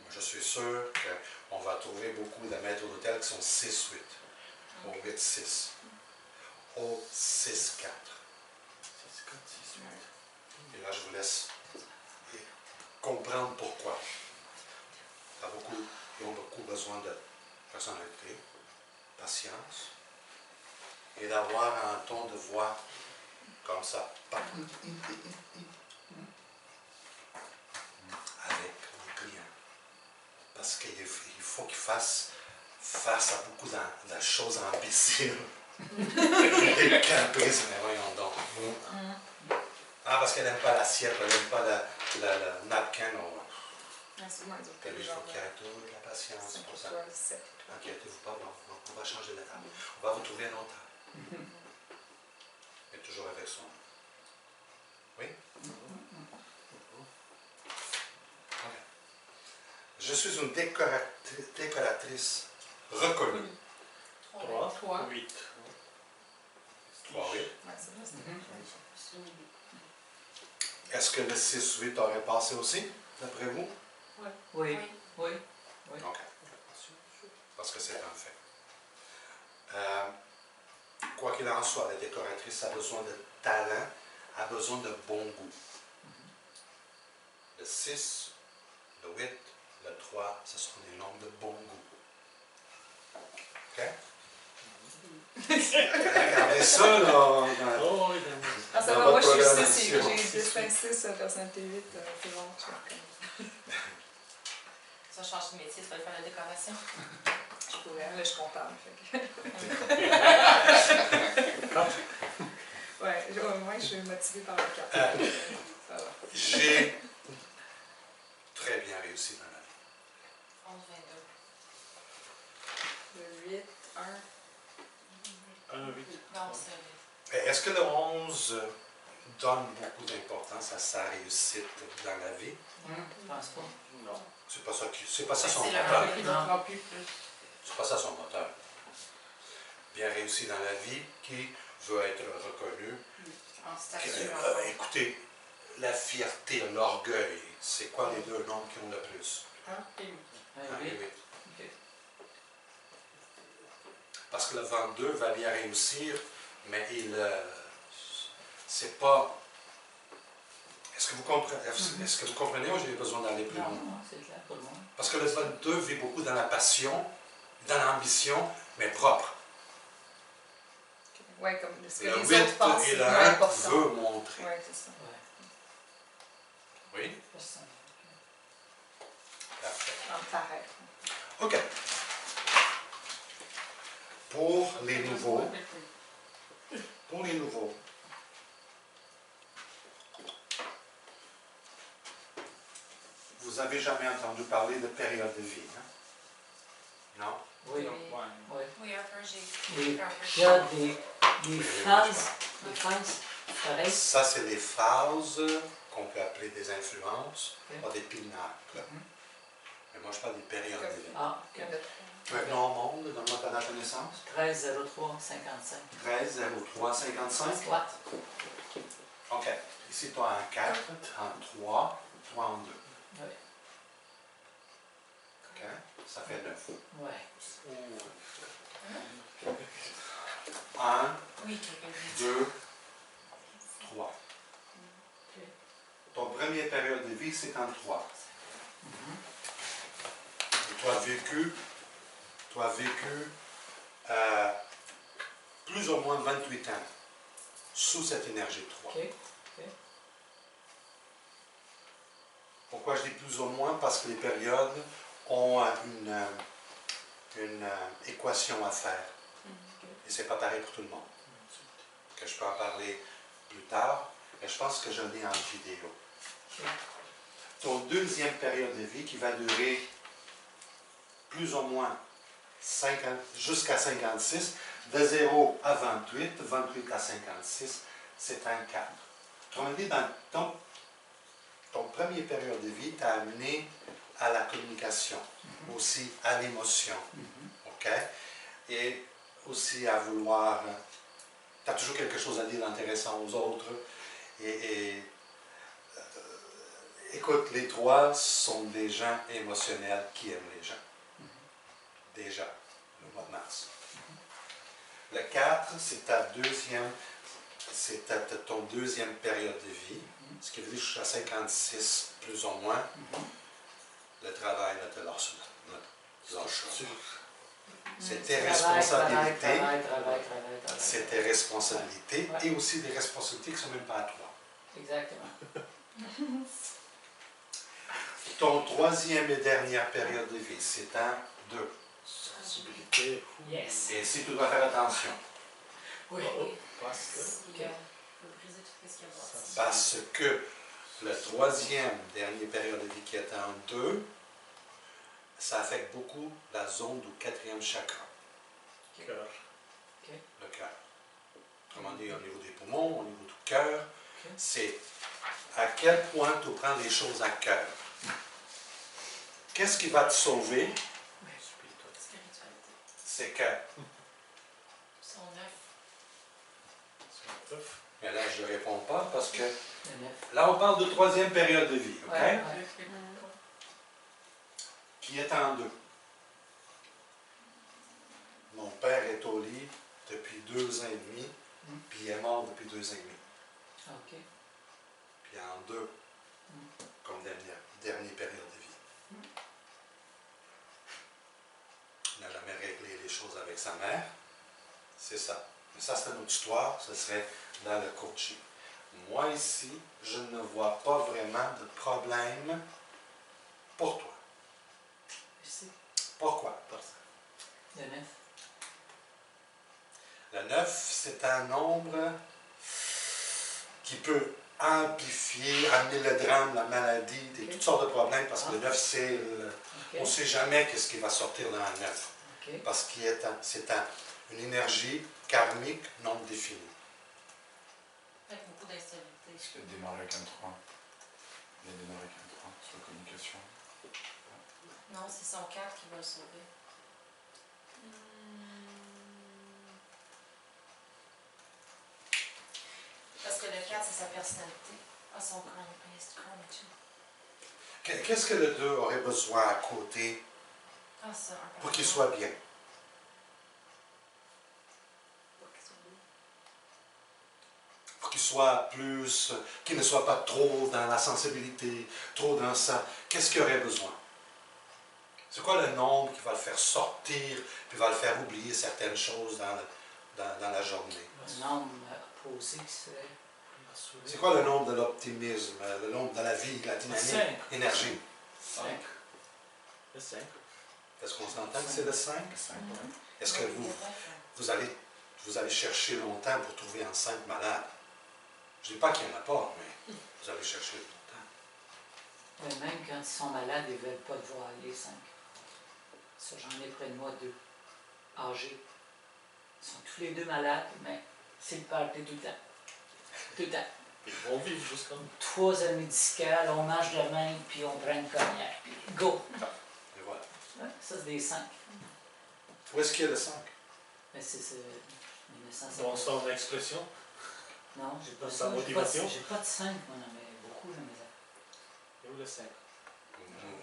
Moi, je suis sûr qu'on va trouver beaucoup de maîtres d'hôtel qui sont 6-8, au 8-6, au 6-4. 6, 4, 6, 8. Et là, je vous laisse comprendre pourquoi. Ils ont beaucoup besoin de personnalité, patience, et d'avoir un ton de voix comme ça, avec les clients. Parce qu'il faut qu'ils fassent face à beaucoup de choses ambitieuses. Des caprices, mais voyons donc. Ah, parce qu'elle n'aime pas l'assiette, elle n'aime pas le napkin. Et lui, il faut qu'il arrête tout, la patience, pour ça. Inquiétez-vous pas, on va changer la table. On va vous trouver un autre table. Et toujours avec son. Oui? Ok. Je suis une décoratrice reconnue. 3, 3. 8. 3, oui. Ouais, c'est vrai, c'est Est-ce que le 6-8 aurait passé aussi, d'après vous? Oui. Oui. OK. Parce que c'est un fait. Quoi qu'il en soit, la décoratrice a besoin de talent, a besoin de bon goût. Le 6, le 8, le 3, ce sont des nombres de bon goût. OK? Regardez ça, là. Oh, oui, Ah, ça Dans va, moi je votre suis 6, programmation. j'ai destin 6, personnalité 8, c'est bon, je suis reconnue. Ça change de métier, tu vas aller faire la décoration. Je pourrais, là je suis comptable, fait que... Ouais, je suis motivée par le 4. Ça va. J'ai très bien réussi dans la vie. 11, 22. Le 8, 1. 1, 8. Non, c'est Mais est-ce que le 11 donne beaucoup d'importance à sa réussite dans la vie? Je pense pas. Non. C'est pas ça son C'est le moteur. un. Il n'en fera plus. C'est pas ça son moteur. Bien réussi dans la vie, qui veut être reconnu. En statut. Écoutez, la fierté, l'orgueil, c'est quoi les deux nombres qui ont le plus? 1 et 8. Un et 8. Ok. Parce que le 22 va bien réussir, mais c'est pas... Est-ce que vous comprenez ou j'ai besoin d'aller plus Non, loin? non, c'est clair pour moi. Parce que le 22 vit beaucoup dans la passion, dans l'ambition, mais propre. Ouais, comme ce que Le les 8 autres pensent, et c'est le plus 1 important. veut montrer. Ouais, c'est ça. Ouais. Oui? Personne. Parfait. En pareil. OK. Pour les nouveaux, vous n'avez jamais entendu parler de période de vie, hein? Non? Oui. Oui. Oui. Oui, un peu, j'ai. Oui. Un peu. Il y a des phases. Des phases. Pareil. Ça, c'est les phases qu'on peut appeler des influences, Ok. pas des pinacles. Mais moi, je parle des périodes de vie. Ah, ok. Un nom monde, donne-moi ta date de naissance. 13 03 55. 13 03 55. 4. OK. Ici, toi en 4, en 3, toi en 2. Oui. OK? Ça fait 9. Ouais. 1, Oui, quelqu'un dit. 2, 3. OK. Ton première période de vie, c'est en 3. Et tu as vécu plus ou moins 28 ans sous cette énergie de 3. OK. Pourquoi je dis plus ou moins? Parce que les périodes ont une équation à faire. Et ce n'est pas pareil pour tout le monde. Que je peux en parler plus tard, mais je pense que je l'ai en vidéo. Ton deuxième période de vie qui va durer plus ou moins jusqu'à 56, de 0 à 28, 28 à 56, c'est un 4. Autrement dit, dans ton premier période de vie t'a amené à la communication, aussi à l'émotion, OK? Et aussi à vouloir... tu as toujours quelque chose à dire d'intéressant aux autres. Écoute, les 3 sont des gens émotionnels qui aiment les gens. Déjà, le mois de mars. Le 4, c'est ton deuxième période de vie, ce qui veut dire jusqu'à 56, plus ou moins. Le travail ne te lâche pas. C'est tes responsabilités. C'est tes responsabilités et aussi des responsabilités qui ne sont même pas à toi. Exactement. Ton troisième et dernière période de vie, c'est en 2. Sensibilité. Yes. Et ici, tu dois faire attention. Oui. Parce que. Il faut briser tout ce qu'il y a bâti. Parce que le troisième dernière période de vie qui est en 2, ça affecte beaucoup la zone du 4e chakra, Cœur. le cœur. Autrement dit, au niveau des poumons, au niveau du cœur, c'est à quel point tu prends les choses à cœur. Qu'est-ce qui va te sauver? Spiritualité. C'est que... Son œuf. C'est un œuf. Mais là, je ne réponds pas parce que... Le 9. Là, on parle de troisième période de vie, OK? Ouais. Qui est en 2. Mon père est au lit depuis 2 ans et demi, puis il est mort depuis 2 ans et demi. OK. Puis en 2, comme dernière période de vie. Il n'a jamais réglé les choses avec sa mère. C'est ça. Mais ça, c'est une autre histoire. Ce serait dans le coaching. Moi, ici, je ne vois pas vraiment de problème pour toi. Merci. Pourquoi? Le 9. Le 9, c'est un nombre qui peut amplifier, amener le drame, la maladie, toutes sortes de problèmes, parce que le 9, c'est... On ne sait jamais ce qui va sortir dans le 9. OK. Parce que c'est une énergie karmique non définie. Avec beaucoup d'instabilité. Parce qu'il a démarré avec un 3. Il a démarré avec un 3 sur la communication. Non, c'est son 4 qui va le sauver. Parce que le 4, c'est sa personnalité. Ah, son crâne. C'est crâne et tout. Qu'est-ce que le 2 aurait besoin à côté Ah, ça. pour qu'il soit bien? Pour qu'il soit plus... qu'il ne soit pas trop dans la sensibilité, trop dans ça. Qu'est-ce qu'il aurait besoin? C'est quoi le nombre qui va le faire sortir, puis va le faire oublier certaines choses dans la journée? Le nombre opposé qui serait... C'est quoi le nombre de l'optimisme, le nombre de la vie, de la dynamique, 5. énergie? 5. Le 5. Est-ce qu'on s'entend que c'est le 5? 5, Est-ce que vous allez chercher longtemps pour trouver un 5 malade? Je ne dis pas qu'il n'y en a pas, mais vous allez chercher longtemps. Mais même quand ils sont malades, ils ne veulent pas te voir aller, 5. Ça, j'en ai près de moi 2. Âgés. Ils sont tous les 2 malades, mais c'est le party tout le temps. Tout le temps. Ils vont vivre jusqu'à nous. 3 heures médicales, on mange de même, puis on prend une cognac, puis go! Et voilà. Ouais, ça, c'est des 5. Où est-ce qu'il y a le 5? Mais c'est Dans 1950. son expression. Non, j'ai pas Dans ça. sa J'ai pas, motivation. j'ai pas de 5, moi, mais beaucoup, la misère. Et où le 5?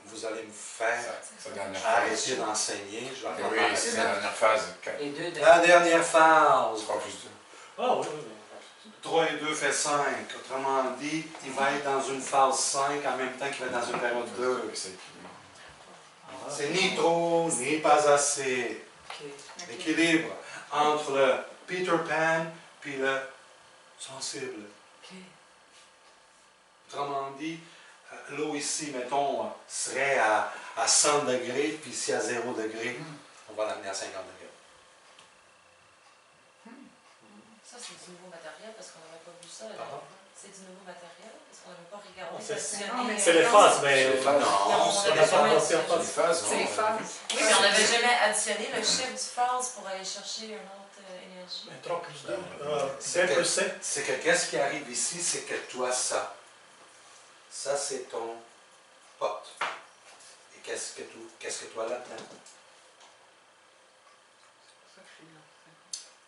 Vous allez me faire Sa dernière arrêter phase. d'enseigner. Je vais Oui, apprendre à c'est faire. la dernière phase. 4. Et 2 de... La dernière phase. 3 plus 2. Ah oui, oui, oui. 3 et 2 fait 5. Autrement dit, il va être dans une phase 5 en même temps qu'il va être dans une période 2. C'est ni trop, ni pas assez. OK. L'équilibre entre le Peter Pan puis le sensible. OK. Autrement dit, l'eau ici, mettons, serait à 100 degrés, puis ici à 0 degrés, on va l'amener à 50 degrés. Ça, c'est du nouveau matériel parce qu'on n'avait pas vu ça. Pardon? C'est du nouveau matériel parce qu'on n'avait pas regardé. Non, c'est- passionné, C'est les phases, mais C'est les phases. Non, on c'est avait n'a pas jamais pensé en additionné. C'est les phases, C'est les phases. Oui, mais on n'avait jamais additionné le chiffre du phase pour aller chercher une autre énergie. 3 plus 2. C'est 5 plus 7. C'est que qu'est-ce qui arrive ici, c'est que toi, ça. Ça, c'est ton pote. Et qu'est-ce que toi là-dedans?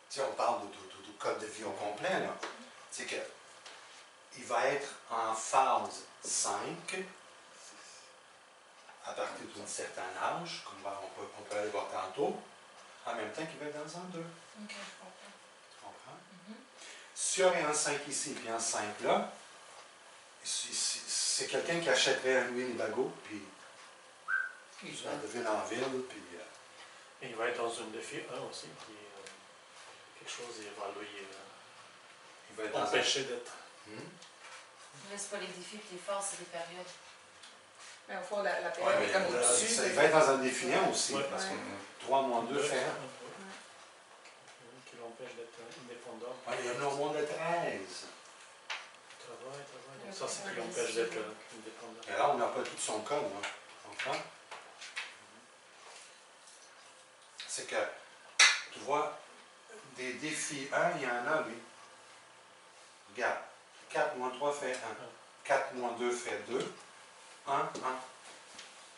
Si on parle du code de vie au complet, là, c'est que il va être en phase 5 à partir d'un certain âge, comme on peut aller voir tantôt, en même temps qu'il va être dans un 2. Ok, je comprends. Tu comprends? S'il y aurait un 5 ici et un 5 là, c'est quelqu'un qui achèterait un Louis Nibago, puis il va de ville en ville, puis Et il va être dans une défi 1 aussi, qui est quelque chose, il va lui il va être dans un... empêcher d'être. Là, c'est pas les défis et les phases, c'est les périodes. Mais au fond, la Ouais, période mais est comme au-dessus. il va être dans un défi 1 aussi, Ouais. parce que Ouais. 3 moins 2 fait 1. Qui l'empêche d'être indépendant. Ouais, il y en a au moins de 13. Travail. Donc ça, c'est qui l'empêche d'être indépendant. Et là, on n'a pas tout son code, hein. Tu comprends? C'est que, tu vois, des défis 1, il y en a, lui. Regarde, 4 moins 3 fait 1. 4 moins 2 fait 2. 1, 1.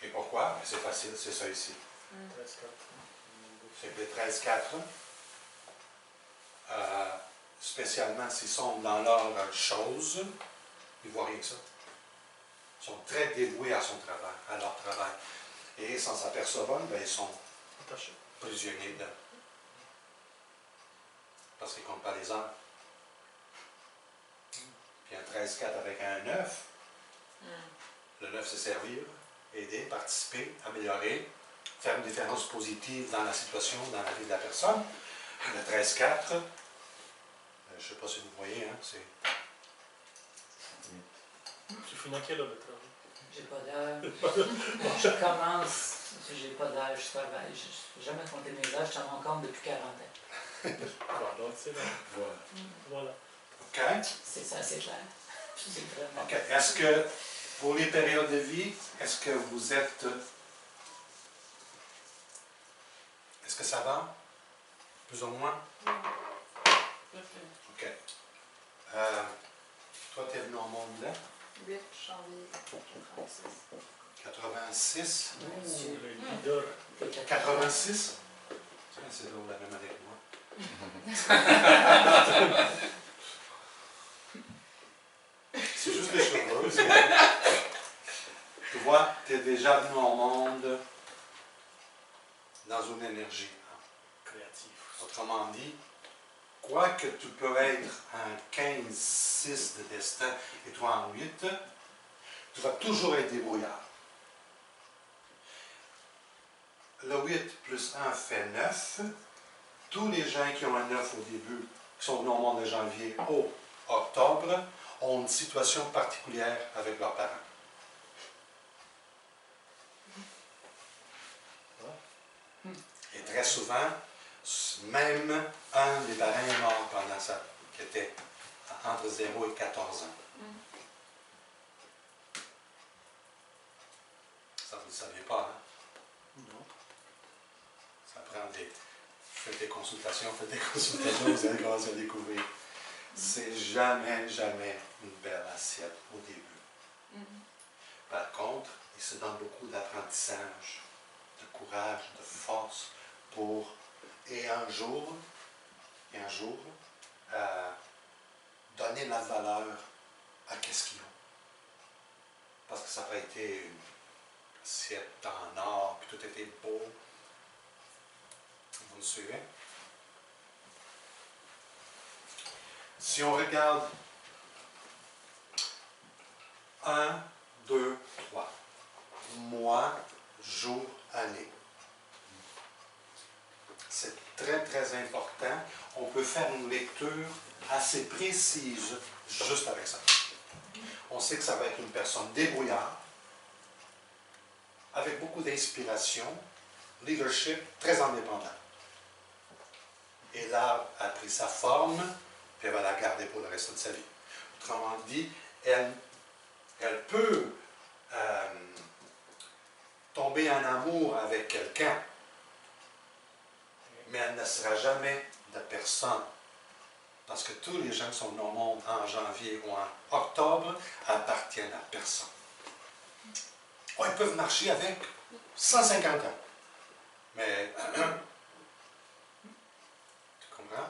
Et pourquoi? Ben, c'est facile, c'est ça ici. 13, 4. C'est que les 13, 4, spécialement s'ils sont dans leur chose, ils ne voient rien que ça. Ils sont très dévoués à son travail, à leur travail. Et sans s'apercevoir, ben, ils sont Attaché. prisonniers dedans. Parce qu'ils ne comptent pas les heures. Puis un 13, 4 avec un 9. Le 9, c'est servir, aider, participer, améliorer, faire une différence positive dans la situation, dans la vie de la personne. Le 13-4, je ne sais pas si vous voyez, hein, c'est... Tu finis à quelle heure le travail? J'ai pas d'heure. Je commence, j'ai pas d'heure, je travaille. Je n'ai jamais compté mes heures, je suis à mon compte depuis 40 ans. Voilà, donc c'est là. Voilà. OK? C'est ça, c'est clair. C'est vraiment... OK. Est-ce que, pour les périodes de vie, est-ce que vous êtes... Est-ce que ça va? Plus ou moins? OK. Toi, tu es venu au monde là? 8 janvier 86. 86? Le leader. 86? Tiens, c'est drôle, la même année que moi. C'est juste des choses. Tu vois, tu es déjà venu au monde dans une énergie. Créatif. Autrement dit, quoi que tu peux être un 15-6 de destin et toi en 8, tu vas toujours être débrouillard. Le 8 plus 1 fait 9. Tous les gens qui ont un 9 au début, qui sont venus au monde de janvier au octobre, ont une situation particulière avec leurs parents. Et très souvent, même un des parents est mort pendant ça, qui était entre 0 et 14 ans. Ça, vous ne le saviez pas, hein? Non. Ça prend des... Faites des consultations, vous allez commencer à découvrir. C'est jamais, jamais une belle assiette au début. Par contre, il se donne beaucoup d'apprentissage, de courage, de force pour... Et un jour, donner la valeur à qu'est-ce qu'ils ont. Parce que ça n'a pas été une assiette en or, puis tout était beau. Vous me suivez? Si on regarde 1, 2, 3, mois, jour, année. C'est très, très important. On peut faire une lecture assez précise juste avec ça. On sait que ça va être une personne débrouillarde, avec beaucoup d'inspiration, leadership, très indépendant. Et l'arbre a pris sa forme, puis elle va la garder pour le reste de sa vie. Autrement dit, elle peut tomber en amour avec quelqu'un, mais elle ne sera jamais de personne. Parce que tous les gens qui sont venus au monde en janvier ou en octobre appartiennent à personne. Oh, ils peuvent marcher avec 150 ans. Mais, tu comprends?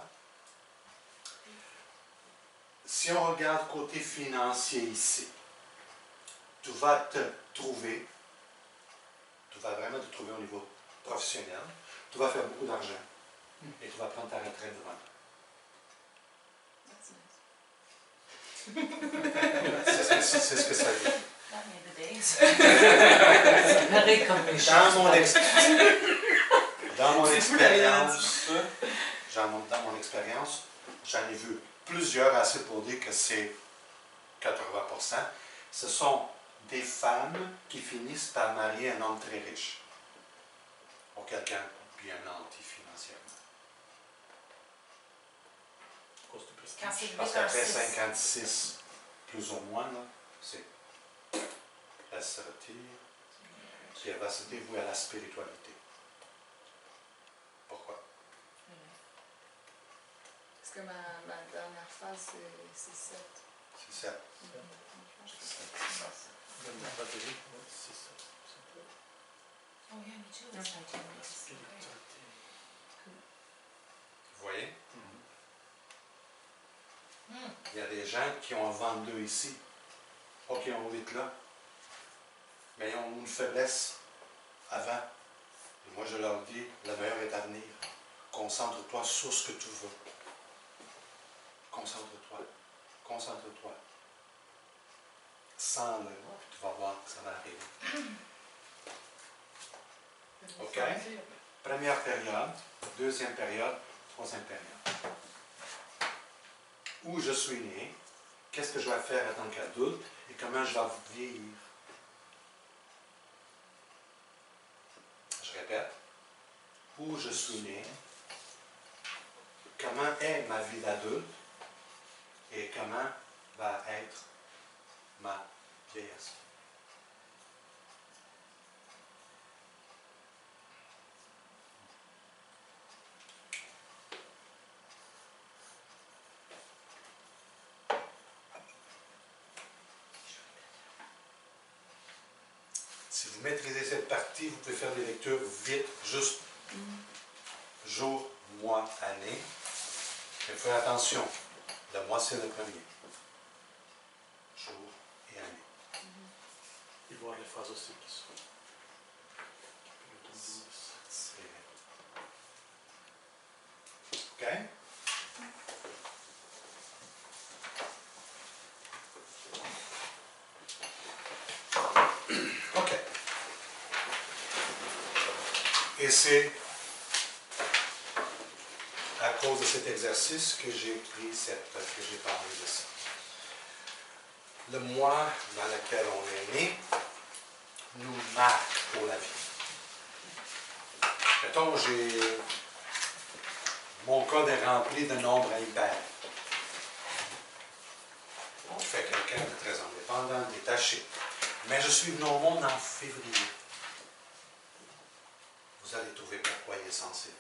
Si on regarde côté financier ici, tu vas te trouver, tu vas vraiment te trouver au niveau professionnel, tu vas faire beaucoup d'argent et tu vas prendre ta retraite devant. C'est ce que ça dit. Pareil comme les Dans mon expérience, j'en ai vu plusieurs assez pour dire que c'est 80%. Ce sont des femmes qui finissent par marier un homme très riche. Ou quelqu'un bien nanti financièrement. Quand c'est Parce 8 heures qu'après 6. 56, plus ou moins, là, c'est elle se retire, puis elle va se dévouer à la spiritualité. Pourquoi? Parce que ma dernière phase, c'est 7. C'est ça. Même la batterie, ouais, c'est ça. Oh yeah, me too. It's 19 minutes. Vous voyez? Hmm. Il y a des gens qui ont un 22 ici, pas qui ont 8 là, mais ils ont une faiblesse avant. Et moi, je leur dis, le meilleur est à venir. Concentre-toi sur ce que tu veux. Concentre-toi. Concentre-toi. Sens-le, puis tu vas voir que ça va arriver. OK? Première période, deuxième période, troisième période. Où je suis né, qu'est-ce que je vais faire en tant qu'adulte et comment je vais vieillir. Je répète, où je suis né, comment est ma vie d'adulte et comment va être ma vieillesse. Si vous maîtrisez cette partie, vous pouvez faire des lectures vite, juste jour, mois, année. Mais faites attention, le mois c'est le premier. Jour et année. Et voir les phases aussi qui sont. OK? OK. Et c'est à cause de cet exercice que j'ai parlé de ça. Le mois dans lequel on est né nous marque pour la vie. Mettons, mon code est rempli de nombres impairs. On fait quelqu'un de très indépendant, détaché. Mais je suis venu au monde en février. Vous allez trouver pourquoi il est sensible.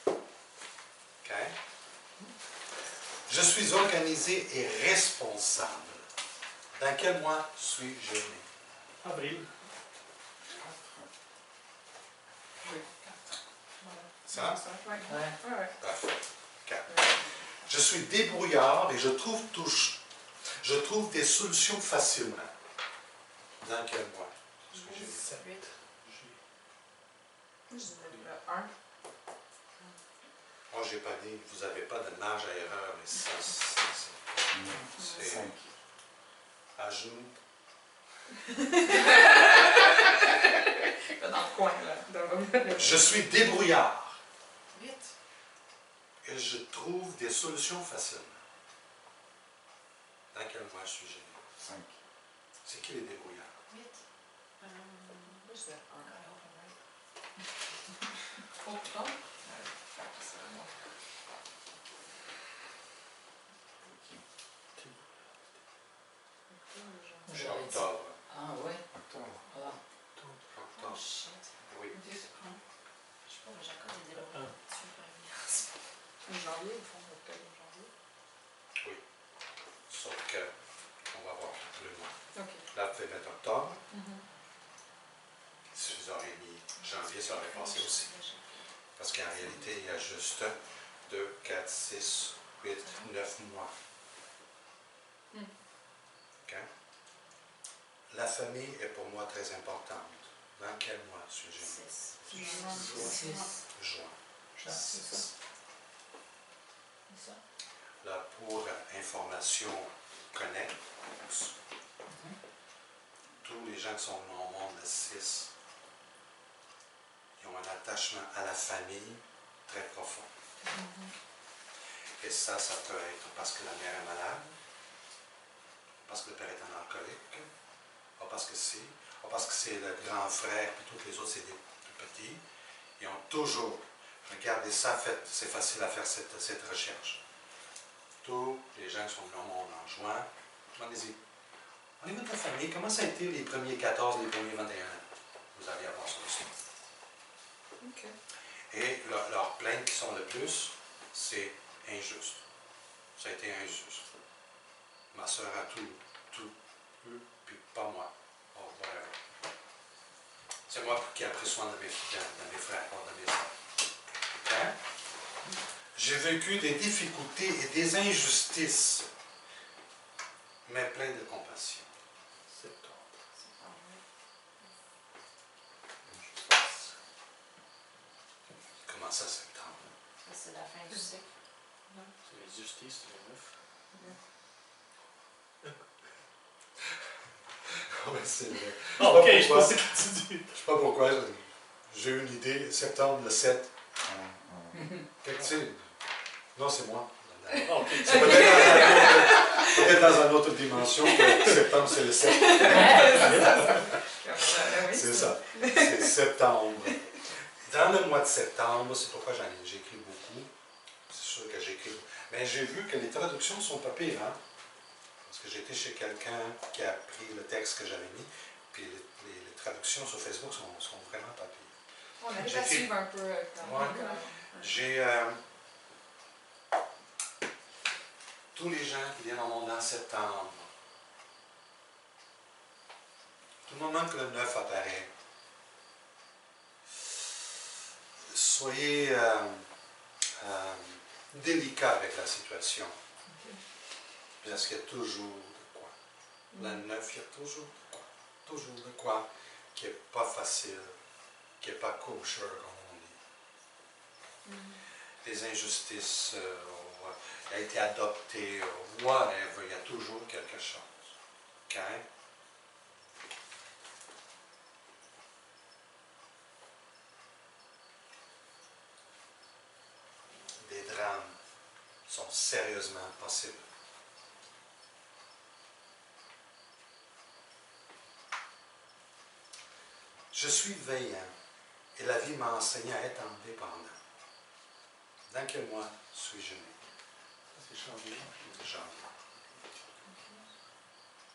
OK? Je suis organisé et responsable. Dans quel mois suis-je né? Avril. Oui. Ça? Oui. Ouais. Ouais. Parfait. 4. Je suis débrouillard et je trouve des solutions facilement. Dans quel mois? Est-ce que j'ai dit ça? 8. Je dirais le 1. Moi, j'ai pas dit, vous n'avez pas de marge à erreur, mais ça, c'est 5. à genoux. Dans le coin, là. Je suis débrouillard 8. et je trouve des solutions facilement. Dans quel mois je suis gêné? 5. C'est qui les débrouillards? 8. Moi, je dirais 1. Octobre. J'aurais dit. Octobre. Ah oui. Octobre. Ah. Oh Octobre. shit. Oui. Je sais pas, mais Jacob est débrouillé. Tu peux revenir. Janvier, au fond, octobre, janvier. Oui. Sauf que, on va voir le mois. OK. Là, vous pouvez mettre octobre. Mhm. Si vous auriez mis janvier, ça aurait passé aussi. Parce qu'en réalité, il y a juste 2, 4, 6, 8, 9 mois. Mm. OK? La famille est pour moi très importante. Dans quel mois suis-je? 6. Six. Juin. C'est ça. C'est ça. Là, pour information connect, tous les gens qui sont venus au monde le 6, ils ont un attachement à la famille très profond. Et ça peut être parce que la mère est malade, parce que le père est un alcoolique, ou parce que c'est le grand frère, puis tous les autres, c'est des plus petits. Ils ont toujours, regardez ça, c'est facile à faire cette recherche. Tous les gens qui sont venus au monde en juin, demandez-y, au niveau de la famille, comment ça a été les premiers 14, les premiers 21 ans? Vous allez avoir ça aussi. OK. Et leur plainte qui sont le plus, c'est injuste. Ça a été injuste. Ma soeur a tout eu, puis pas moi. Oh, whatever. C'est moi qui ai pris soin de mes frères, pas de mes soeurs. OK? J'ai vécu des difficultés et des injustices, mais plein de compassion. Septembre. Comment ça, septembre? C'est la fin du cycle. C'est les justices, le 9. Oui, c'est vrai. Ah, ok, je pourquoi. pensais que tu dis. Je sais pas pourquoi, j'ai eu une idée, septembre le 7. Quelque chose. Non, c'est moi. Ah, ok. C'est peut-être dans une autre dimension que septembre, c'est le 7. C'est ça. C'est septembre. Dans le mois de septembre, c'est pourquoi j'écris beaucoup. C'est sûr que j'écris beaucoup. Mais j'ai vu que les traductions sont pas pires, hein? Parce que j'étais chez quelqu'un qui a pris le texte que j'avais mis, puis les traductions sur Facebook sont vraiment pas pires. On arrive à suivre un peu quand Ouais. même. J'ai tous les gens qui viennent au monde en septembre. Tout le moment que le 9 apparaît, soyez délicat avec la situation. Parce qu'il y a toujours de quoi. Le 9, il y a toujours de quoi. Toujours de quoi qui n'est pas facile, qui n'est pas kosher, comme on dit. Les injustices, a été adopté, whatever, il y a toujours quelque chose. OK? Des drames sont sérieusement possibles. Je suis veillant et la vie m'a enseigné à être indépendant. Dans quel mois suis-je né? C'est janvier. Janvier.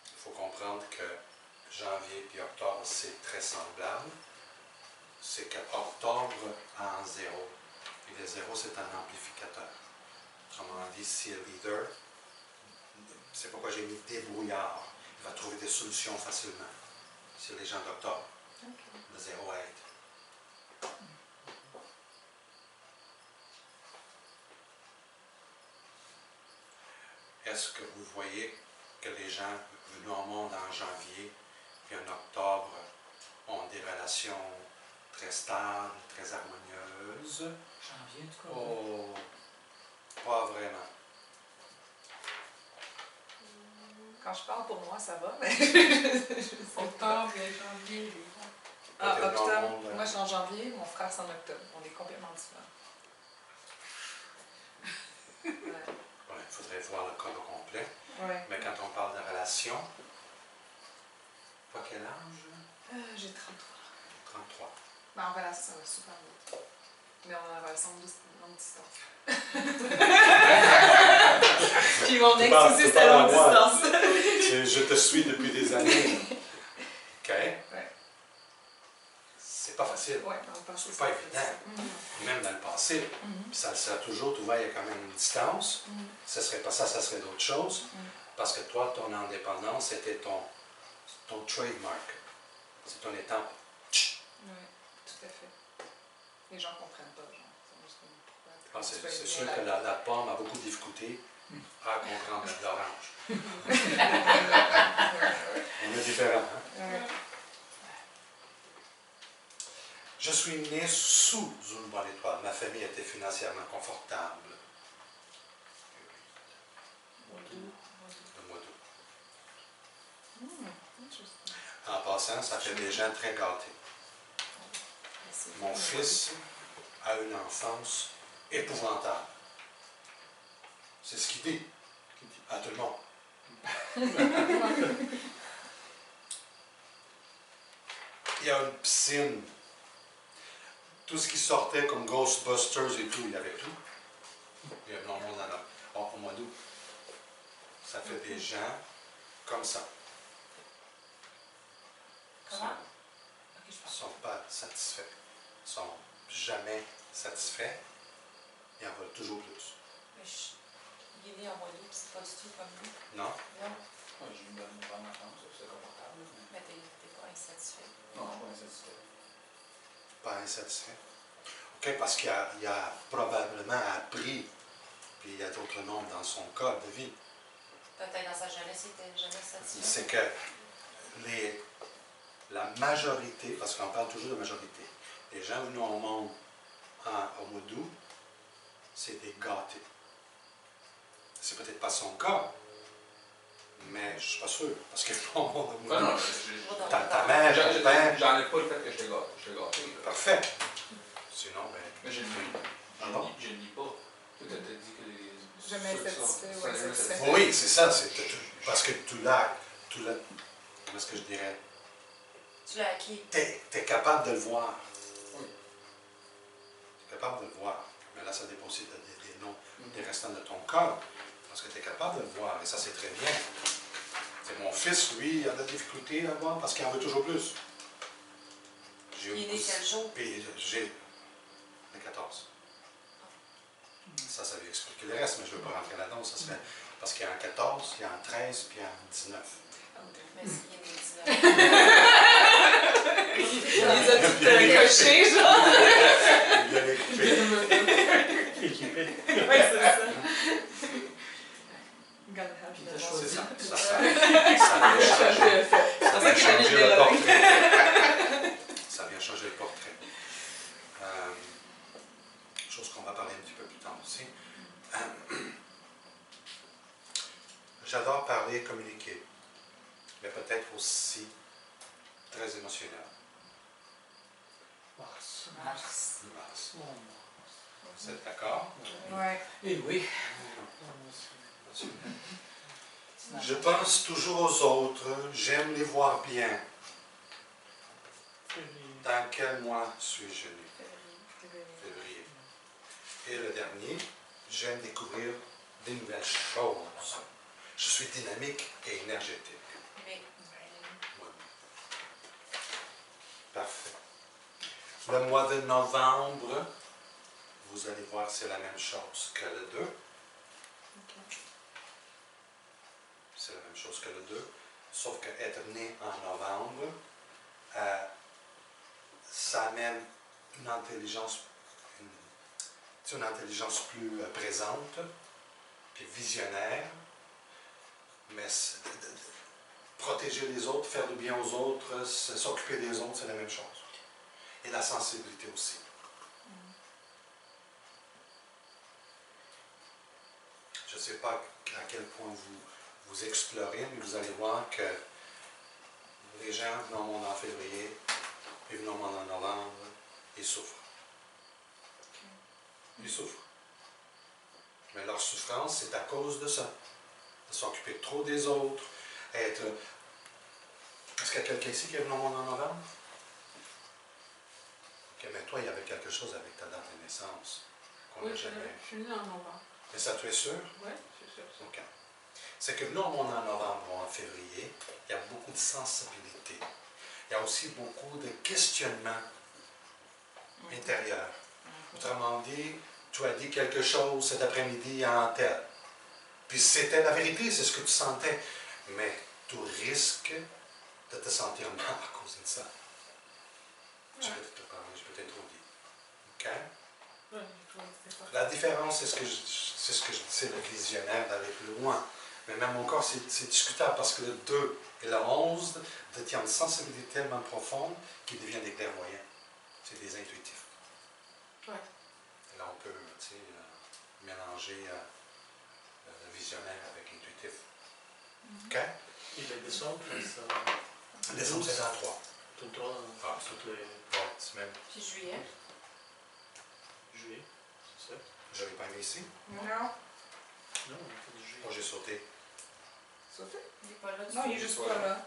Il faut comprendre que janvier et octobre, c'est très semblable. C'est qu'octobre a un 0. Et le 0, c'est un amplificateur. Autrement dit, si le leader, c'est pourquoi j'ai mis débrouillard. Il va trouver des solutions facilement. C'est les gens d'octobre. Le 0 aide. est-ce que vous voyez que les gens venus au monde en janvier puis en octobre ont des relations très stables, très harmonieuses? Janvier, en tout cas. Oh, pas vraiment. Quand je parle pour moi, ça va, mais... Octobre et janvier. Ah, Peut-être dans le octobre. monde, Moi, je suis en janvier, mon frère, c'est en octobre. On est complètement différents. Ouais. Ouais, il faudrait voir le code au complet. Ouais. Mais quand on parle de relation, pas quel âge? J'ai 33. 33. Mais en relation, ça va super vite. Mais on a une relation de longue distance. Puis mon ex aussi, c'était longue distance. Je te suis depuis des années. OK? Ouais. C'est pas facile. Ouais, dans le passé, C'est pas évident. Même dans le passé. Puis ça a toujours trouvé, il y a quand même une distance. Ce serait pas ça, ça serait d'autres choses. Parce que toi, ton indépendance, c'était ton trademark. C'est ton étampe. Oui, tout à fait. Les gens ne comprennent pas, genre. Ils sont juste comme, pourquoi tu fais C'est bien sûr la- que la pomme a beaucoup de difficultés à comprendre l'orange. On est différents, hein? Ouais. Je suis né sous une bonne étoile. Ma famille était financièrement confortable. Le mois d'août. Interesting. En passant, ça fait des gens très gâtés. C'est Mon bon. fils a une enfance épouvantable. C'est ce qu'il dit à tout le monde. Il y a une piscine. Tout ce qui sortait comme Ghostbusters et tout, il y avait tout. Il y a énormément dans au mois d'août. Ça fait des gens comme ça. Comment? Ok, je Ils ne pense. sont pas satisfaits. Ils ne sont jamais satisfaits. Ils en veulent toujours plus. Mais il est né en mois d'août, c'est pas du tout comme nous. Non? Non, Moi, j'ai une bonne enfance, c'est confortable. mais t'es pas insatisfait. Non, pas insatisfait. Pas insatisfait. OK, parce qu'il a probablement appris, puis il y a d'autres noms dans son code de vie. Peut-être dans sa jeunesse, il était jamais satisfait. C'est que la majorité, parce qu'on parle toujours de majorité, les gens venus au monde au mois d'août, c'est des gâtés. C'est peut-être pas son cas, mais je ne suis pas sûr, parce que tout le monde au mois Ah non, d'août, ta mère, ton père, j'enlève pas le fait que j'étais gâté. parfait. Sinon, ben, Mais je ne lis pas. Tout a dit que les... Jamais ceux qui sont- satisfait, sont ouais, jamais satisfait. satisfaits. oui, c'est ça, parce que tu l'as, comment est-ce que je dirais, Tu l'as acquis. tu es capable de le voir. Oui. Tu es capable de le voir. Mais là, ça dépend aussi des noms des restants de ton corps. Parce que tu es capable de le voir, et ça, c'est très bien. C'est mon fils, lui, il a de la difficulté à le voir parce qu'il en veut toujours plus. Il est né quel jour? Puis j'ai le 14. Ça lui explique le reste, mais je ne veux pas rentrer là-dedans. Ça serait parce qu'il y a un 14, il y a un 13, puis il y a un 19. Mais s'il est né 19. Il les a toutes cochés, genre. Il a les coupés. Équipé. Ouais, c'est ça. Gotta have Puis that. t'as choisi. C'est ça. Ça vient changer. Ça vient changer le portrait. Ça vient changer le portrait. Chose qu'on va parler un petit peu plus tard aussi. J'adore parler, communiquer, mais peut-être aussi très émotionnel. Mars. Mars. Oh, Vous êtes d'accord? Ouais. Eh oui. Je pense toujours aux autres, j'aime les voir bien. Dans quel mois suis-je né? Février. Et le dernier, j'aime découvrir des nouvelles choses. Je suis dynamique et énergétique. Mais Oui. Parfait. Le mois de novembre, vous allez voir, c'est la même chose que le 2. C'est la même chose que le 2. Sauf que être né en novembre, ça amène une intelligence, une intelligence plus présente, puis visionnaire, protéger les autres, faire du bien aux autres, s'occuper des autres, c'est la même chose. Et la sensibilité aussi. Je ne sais pas à quel point vous explorez, mais vous allez voir que les gens venant au monde en février, puis venant au monde en novembre, ils souffrent. Ils souffrent. Mais leur souffrance, c'est à cause de ça. De s'occuper trop des autres, être... Est-ce qu'il y a quelqu'un ici qui est venu au monde en novembre? Ok, mais toi, il y avait quelque chose avec ta date de naissance qu'on n'a Oui, jamais... je suis née en novembre. Mais ça, tu es sûr? Oui, c'est sûr. OK. C'est que venant au monde en novembre ou en février, il y a beaucoup de sensibilité. Il y a aussi beaucoup de questionnements intérieurs. Autrement dit, tu as dit quelque chose cet après-midi en tel. Puis c'était la vérité, c'est ce que tu sentais. Mais tu risques de te sentir mal à cause de ça. Je peux te parler, je peux t'être trop dit. OK? Oui, je trouve que c'était parfait. La différence, c'est ce que je dis, c'est le visionnaire d'aller plus loin. Mais même encore, c'est discutable parce que le 2 et le 11 détiennent une sensibilité tellement profonde qu'ils deviennent des clairvoyants. C'est des intuitifs. Ouais. Et là, on peut mélanger le visionnaire avec intuitif. OK? Et le décembre, ça. Décembre, c'est dans 3. Tout le temps, Ah. toutes les Bon, semaine. Puis juillet. juillet, c'est ça? Je n'avais pas mis ici. Non. Non, on a fait du juillet. Moi, j'ai sauté. Sauté? Il n'est pas là du Non, il est tout. juste pas là.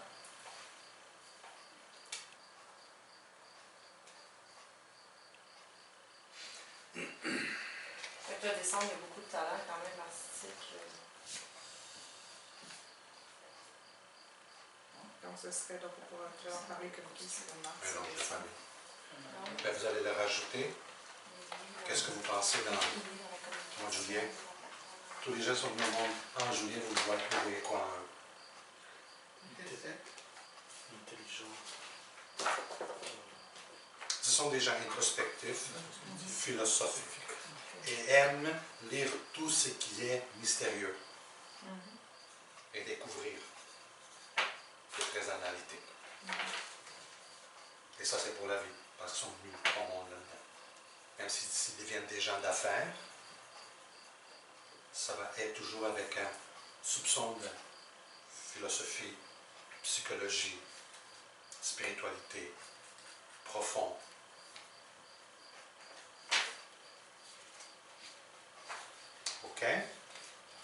Fait que là, décembre, il y a beaucoup de talent quand même artistique. Donc, ce serait là pour pouvoir en parler comme qui, c'est le mars. Mais non, je décembre. pas mis. Ben, vous allez le rajouter. Qu'est-ce que vous pensez dans le mois de juillet? Tous les gens sont venus au monde en juillet, vous devez trouver quoi? Intelligent. Ce sont des gens introspectifs, philosophiques, et aiment lire tout ce qui est mystérieux et découvrir. C'est très analytique. Et ça, c'est pour la vie, parce qu'ils sont venus au monde là-dedans. Même s'ils deviennent des gens d'affaires, ça va être toujours avec un soupçon de philosophie, psychologie, spiritualité, profond. OK?